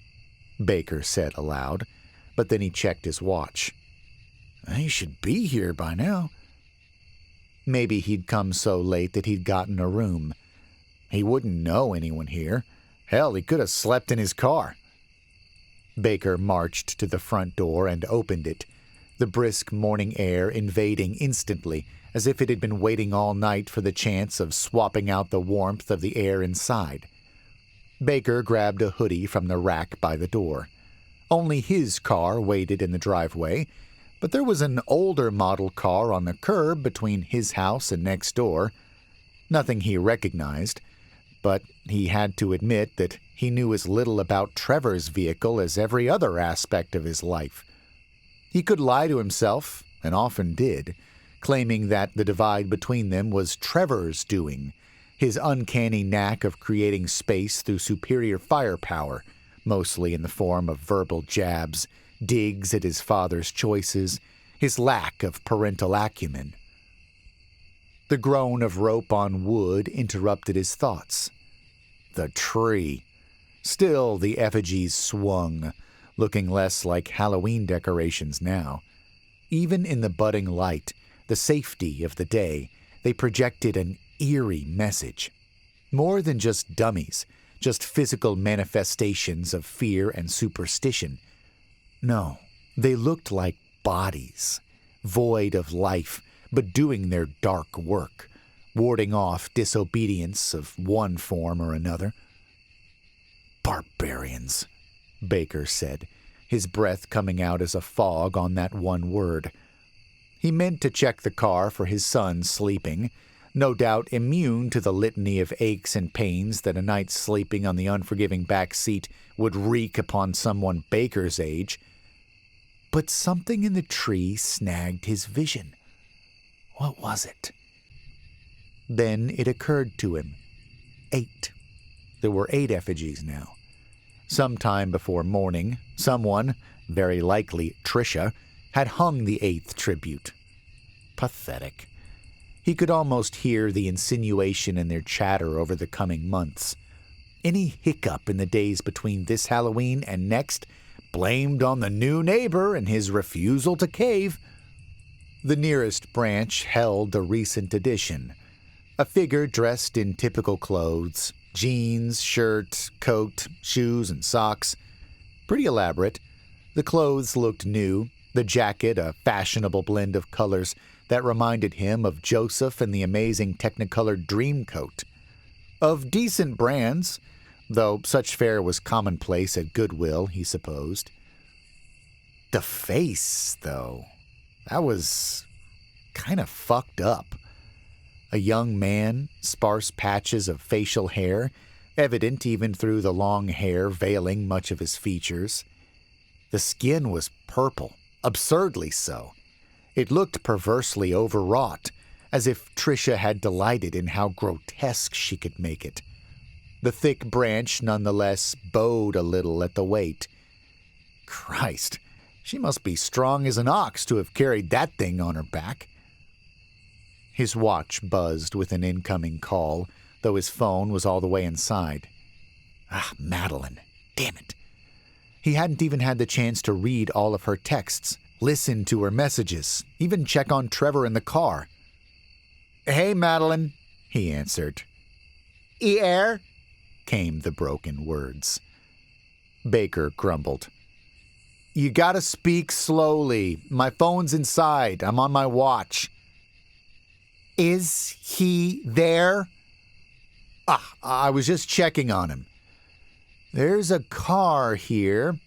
Baker said aloud, but then he checked his watch. "He should be here by now." Maybe he'd come so late that he'd gotten a room. He wouldn't know anyone here. Hell, he could have slept in his car. Baker marched to the front door and opened it, the brisk morning air invading instantly, as if it had been waiting all night for the chance of swapping out the warmth of the air inside. Baker grabbed a hoodie from the rack by the door. Only his car waited in the driveway, but there was an older model car on the curb between his house and next door. Nothing he recognized, but he had to admit that he knew as little about Trevor's vehicle as every other aspect of his life. He could lie to himself, and often did, claiming that the divide between them was Trevor's doing, his uncanny knack of creating space through superior firepower, mostly in the form of verbal jabs, digs at his father's choices, his lack of parental acumen. The groan of rope on wood interrupted his thoughts. The tree. Still the effigies swung, looking less like Halloween decorations now. Even in the budding light, the safety of the day, they projected an eerie message. More than just dummies, just physical manifestations of fear and superstition. No, they looked like bodies, void of life, but doing their dark work, warding off disobedience of one form or another. "Barbarians," Baker said, his breath coming out as a fog on that one word. He meant to check the car for his son sleeping, no doubt immune to the litany of aches and pains that a night sleeping on the unforgiving back seat would wreak upon someone Baker's age. But something in the tree snagged his vision. What was it? Then it occurred to him. 8. There were 8 effigies now. Sometime before morning, someone, very likely Tricia, had hung the 8th tribute. Pathetic. He could almost hear the insinuation in their chatter over the coming months. Any hiccup in the days between this Halloween and next blamed on the new neighbor and his refusal to cave. The nearest branch held the recent addition. A figure dressed in typical clothes, jeans, shirt, coat, shoes, and socks. Pretty elaborate. The clothes looked new, the jacket a fashionable blend of colors that reminded him of Joseph and the amazing Technicolor Dreamcoat. Of decent brands, though such fare was commonplace at Goodwill, he supposed. The face, though, that was kind of fucked up. A young man, sparse patches of facial hair, evident even through the long hair veiling much of his features. The skin was purple, absurdly so. It looked perversely overwrought, as if Tricia had delighted in how grotesque she could make it. The thick branch nonetheless bowed a little at the weight. Christ, she must be strong as an ox to have carried that thing on her back. His watch buzzed with an incoming call, though his phone was all the way inside. Madeline. Damn it. He hadn't even had the chance to read all of her texts, listen to her messages, even check on Trevor in the car. "Hey, Madeline," he answered. "Here," came the broken words. Baker grumbled. "You gotta speak slowly. My phone's inside. I'm on my watch." "Is he there?" I was just checking on him." "There's a car here."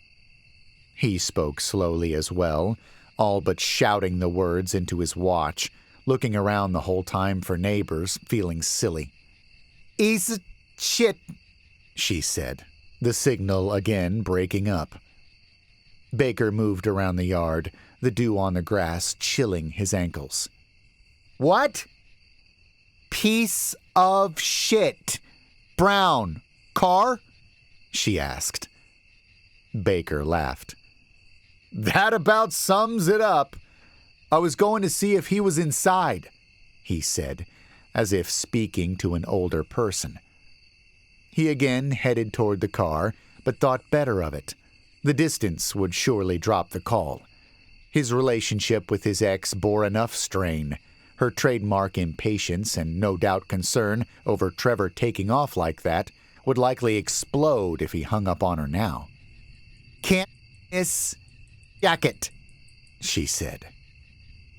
He spoke slowly as well, all but shouting the words into his watch, looking around the whole time for neighbors, feeling silly. "Is shit," she said, the signal again breaking up. Baker moved around the yard, the dew on the grass chilling his ankles. "What?" "Piece of shit. Brown. Car?" she asked. Baker laughed. That about sums it up. I was going to see if he was inside, he said, as if speaking to an older person. He again headed toward the car, but thought better of it. The distance would surely drop the call. His relationship with his ex bore enough strain. Her trademark impatience and no doubt concern over Trevor taking off like that would likely explode if he hung up on her now. Can't miss jacket, she said.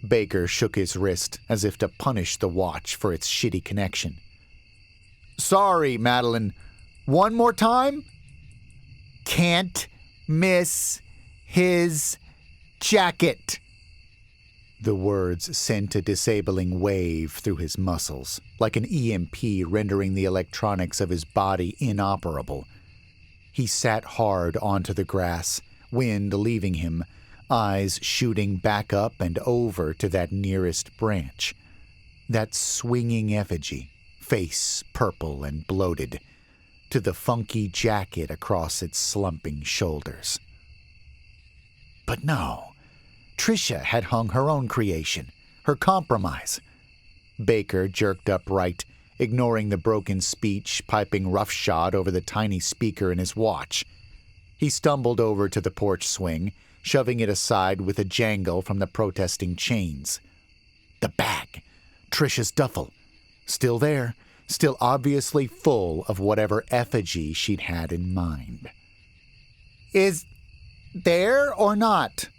Baker shook his wrist as if to punish the watch for its shitty connection. Sorry, Madeline. One more time? Can't miss his jacket. The words sent a disabling wave through his muscles, like an EMP rendering the electronics of his body inoperable. He sat hard onto the grass, wind leaving him, eyes shooting back up and over to that nearest branch. That swinging effigy, face purple and bloated, to the funky jacket across its slumping shoulders. But no, Tricia had hung her own creation, her compromise. Baker jerked upright, ignoring the broken speech piping roughshod over the tiny speaker in his watch. He stumbled over to the porch swing, shoving it aside with a jangle from the protesting chains. The bag, Tricia's duffel, still there, still obviously full of whatever effigy she'd had in mind. Is there or not?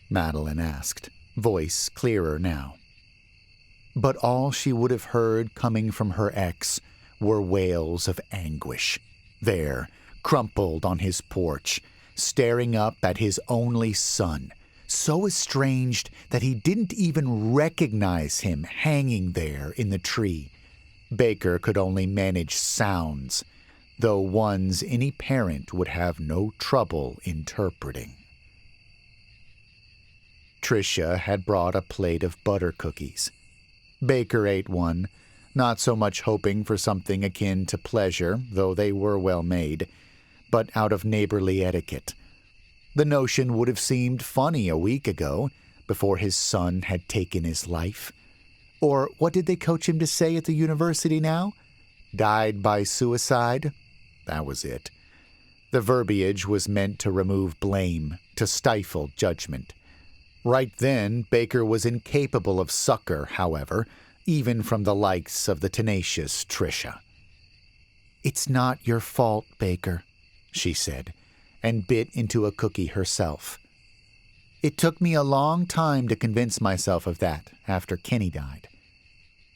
Madeline asked, voice clearer now. But all she would have heard coming from her ex were wails of anguish. There, crumpled on his porch, staring up at his only son, so estranged that he didn't even recognize him hanging there in the tree. Baker could only manage sounds, though ones any parent would have no trouble interpreting. Tricia had brought a plate of butter cookies. Baker ate one, not so much hoping for something akin to pleasure, though they were well made, but out of neighborly etiquette. The notion would have seemed funny a week ago, before his son had taken his life. Or what did they coach him to say at the university now? Died by suicide? That was it. The verbiage was meant to remove blame, to stifle judgment. Right then, Baker was incapable of succor, however, even from the likes of the tenacious Tricia. It's not your fault, Baker, she said, and bit into a cookie herself. It took me a long time to convince myself of that after Kenny died.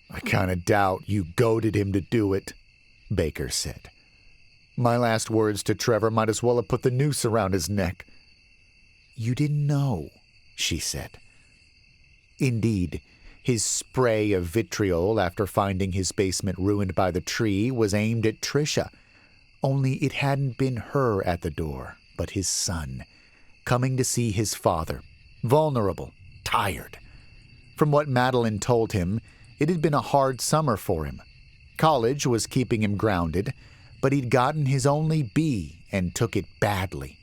I kind of doubt you goaded him to do it, Baker said. My last words to Trevor might as well have put the noose around his neck. You didn't know, she said. Indeed, his spray of vitriol after finding his basement ruined by the tree was aimed at Tricia, only it hadn't been her at the door, but his son, coming to see his father, vulnerable, tired. From what Madeline told him, it had been a hard summer for him. College was keeping him grounded, but he'd gotten his only B and took it badly.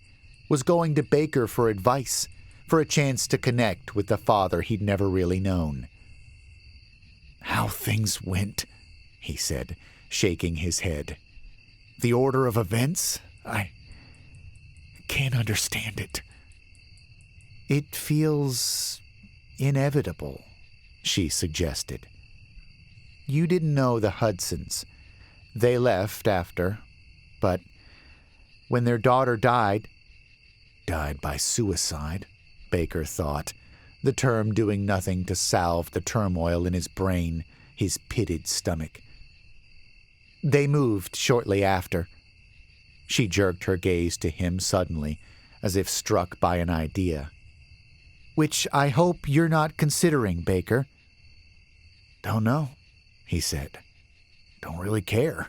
Was going to Baker for advice, for a chance to connect with the father he'd never really known. How things went, he said, shaking his head. The order of events? I can't understand it. It feels inevitable, she suggested. You didn't know the Hudsons. They left after, but when their daughter died by suicide, Baker thought, the term doing nothing to salve the turmoil in his brain, his pitted stomach. They moved shortly after. She jerked her gaze to him suddenly, as if struck by an idea. Which I hope you're not considering, Baker. Don't know, he said. Don't really care.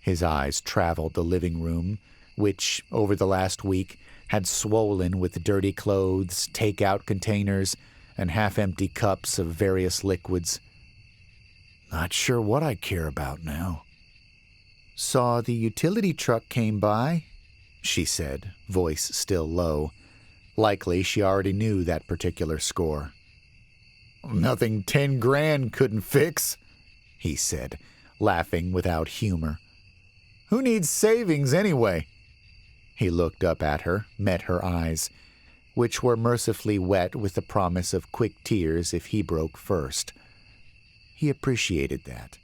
His eyes traveled the living room, which, over the last week, had swollen with dirty clothes, take-out containers, and half-empty cups of various liquids. Not sure what I care about now. "Saw the utility truck came by," she said, voice still low. Likely she already knew that particular score. "Nothing 10 grand couldn't fix," he said, laughing without humor. "Who needs savings anyway?" He looked up at her, met her eyes, which were mercifully wet with the promise of quick tears if he broke first. He appreciated that.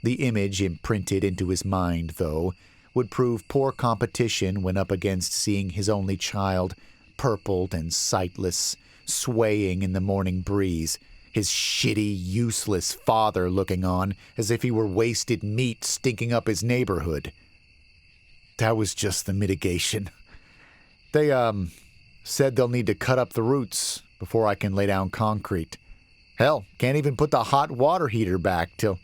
The image imprinted into his mind, though, would prove poor competition when up against seeing his only child, purpled and sightless, swaying in the morning breeze, his shitty, useless father looking on as if he were wasted meat stinking up his neighborhood. That was just the mitigation. They, said they'll need to cut up the roots before I can lay down concrete. Hell, can't even put the hot water heater back till...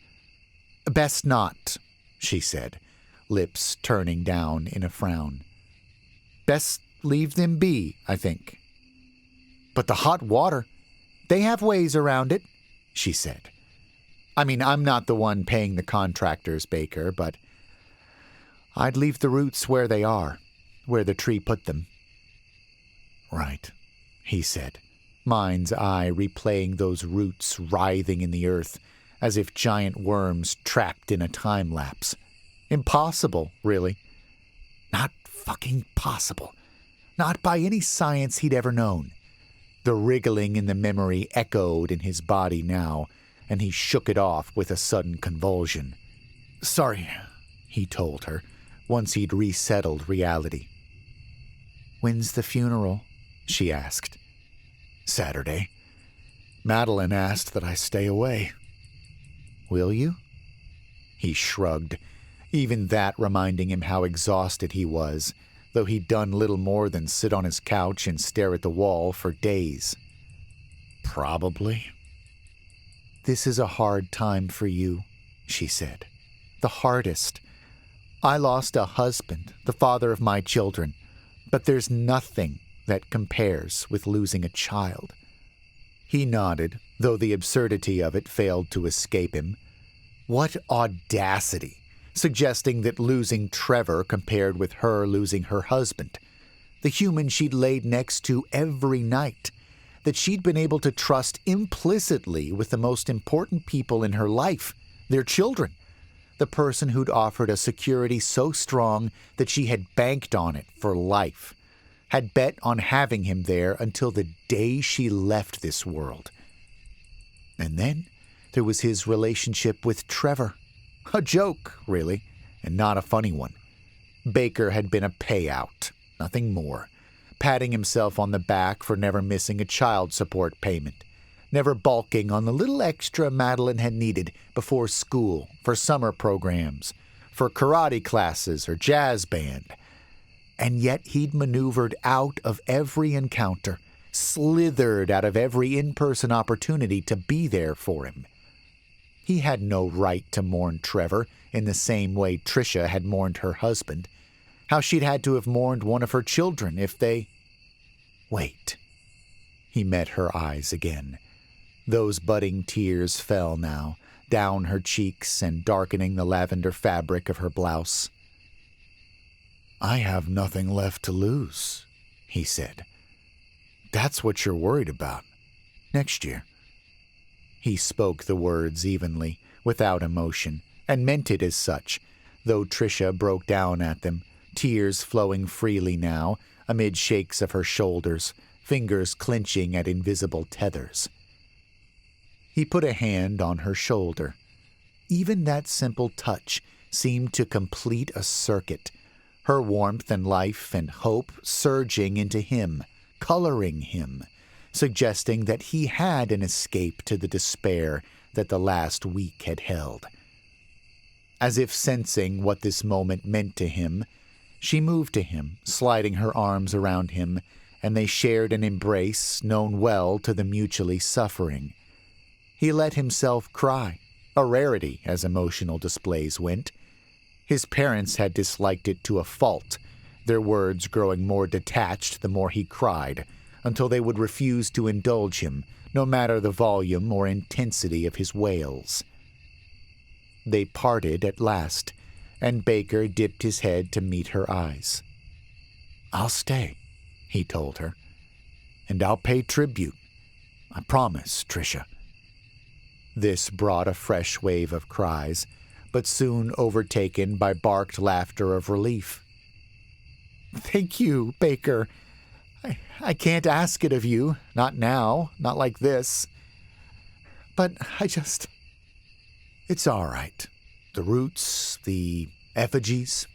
"Best not," she said, lips turning down in a frown. "Best leave them be, I think." "But the hot water, they have ways around it," she said. "I mean, I'm not the one paying the contractors, Baker, but I'd leave the roots where they are, where the tree put them." "Right," he said, mind's eye replaying those roots writhing in the earth, as if giant worms trapped in a time lapse. Impossible, really. Not fucking possible. Not by any science he'd ever known. The wriggling in the memory echoed in his body now, and he shook it off with a sudden convulsion. "Sorry," he told her, once he'd resettled reality. "When's the funeral?" she asked. "Saturday. Madeline asked that I stay away." "Will you?" He shrugged, even that reminding him how exhausted he was, though he'd done little more than sit on his couch and stare at the wall for days. "Probably." "This is a hard time for you," she said. "The hardest. I lost a husband, the father of my children, but there's nothing that compares with losing a child." He nodded, though the absurdity of it failed to escape him. What audacity, suggesting that losing Trevor compared with her losing her husband, the human she'd laid next to every night, that she'd been able to trust implicitly with the most important people in her life, their children, the person who'd offered a security so strong that she had banked on it for life, had bet on having him there until the day she left this world. And then there was his relationship with Trevor. A joke, really, and not a funny one. Baker had been a payout, nothing more, patting himself on the back for never missing a child support payment, never balking on the little extra Madeline had needed before school, for summer programs, for karate classes or jazz band. And yet he'd maneuvered out of every encounter, slithered out of every in-person opportunity to be there for him. He had no right to mourn Trevor in the same way Tricia had mourned her husband. How she'd had to have mourned one of her children if they... Wait. He met her eyes again. Those budding tears fell now, down her cheeks and darkening the lavender fabric of her blouse. "I have nothing left to lose," he said. "That's what you're worried about. Next year." He spoke the words evenly, without emotion, and meant it as such, though Tricia broke down at them, tears flowing freely now, amid shakes of her shoulders, fingers clenching at invisible tethers. He put a hand on her shoulder. Even that simple touch seemed to complete a circuit, her warmth and life and hope surging into him, coloring him, suggesting that he had an escape to the despair that the last week had held. As if sensing what this moment meant to him, she moved to him, sliding her arms around him, and they shared an embrace known well to the mutually suffering. He let himself cry, a rarity as emotional displays went. His parents had disliked it to a fault, their words growing more detached the more he cried, until they would refuse to indulge him, no matter the volume or intensity of his wails. They parted at last, and Baker dipped his head to meet her eyes. "I'll stay," he told her, "and I'll pay tribute. I promise, Tricia." This brought a fresh wave of cries, but soon overtaken by barked laughter of relief. "Thank you, Baker. I can't ask it of you, not now, not like this. But It's all right. The roots, the effigies,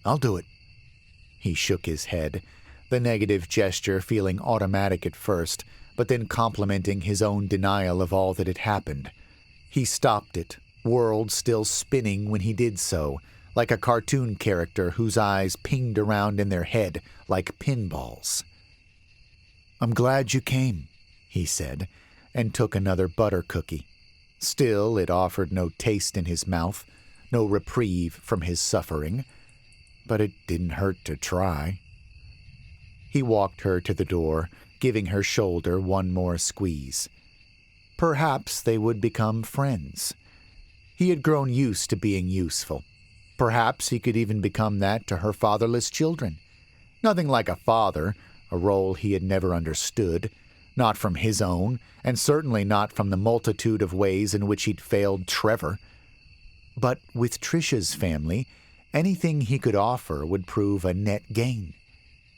I'll do it." He shook his head, the negative gesture feeling automatic at first, but then complimenting his own denial of all that had happened. He stopped it, world still spinning when he did so, like a cartoon character whose eyes pinged around in their head like pinballs. "I'm glad you came," he said, and took another butter cookie. Still, it offered no taste in his mouth, no reprieve from his suffering, but it didn't hurt to try. He walked her to the door, giving her shoulder one more squeeze. Perhaps they would become friends. He had grown used to being useful. Perhaps he could even become that to her fatherless children. Nothing like a father, a role he had never understood, not from his own, and certainly not from the multitude of ways in which he'd failed Trevor. But with Tricia's family, anything he could offer would prove a net gain.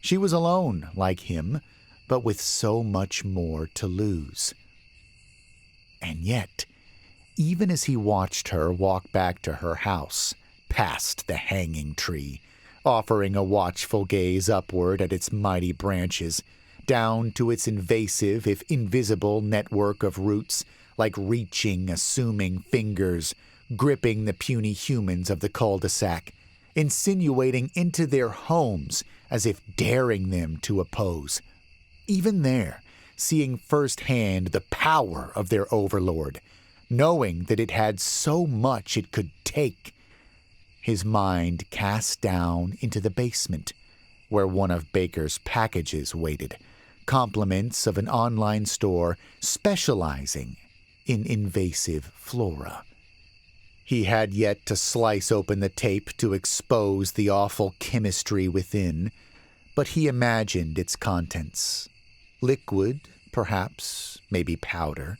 She was alone, like him, but with so much more to lose. And yet, even as he watched her walk back to her house, past the hanging tree, offering a watchful gaze upward at its mighty branches, down to its invasive, if invisible, network of roots, like reaching, assuming fingers, gripping the puny humans of the cul-de-sac, insinuating into their homes as if daring them to oppose. Even there, seeing firsthand the power of their overlord, knowing that it had so much it could take, his mind cast down into the basement, where one of Baker's packages waited, compliments of an online store specializing in invasive flora. He had yet to slice open the tape to expose the awful chemistry within, but he imagined its contents. Liquid, perhaps, maybe powder.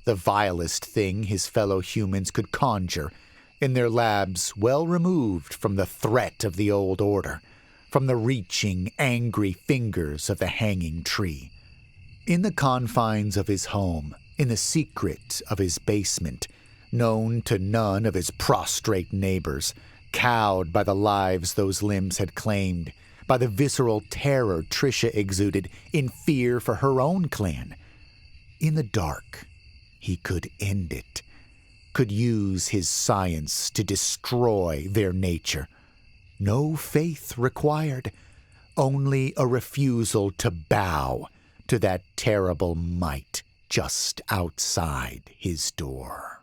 The vilest thing his fellow humans could conjure, in their labs well removed from the threat of the old order, from the reaching, angry fingers of the hanging tree. In the confines of his home, in the secret of his basement, known to none of his prostrate neighbors, cowed by the lives those limbs had claimed, by the visceral terror Tricia exuded in fear for her own clan. In the dark, he could end it, could use his science to destroy their nature. No faith required, only a refusal to bow to that terrible might just outside his door.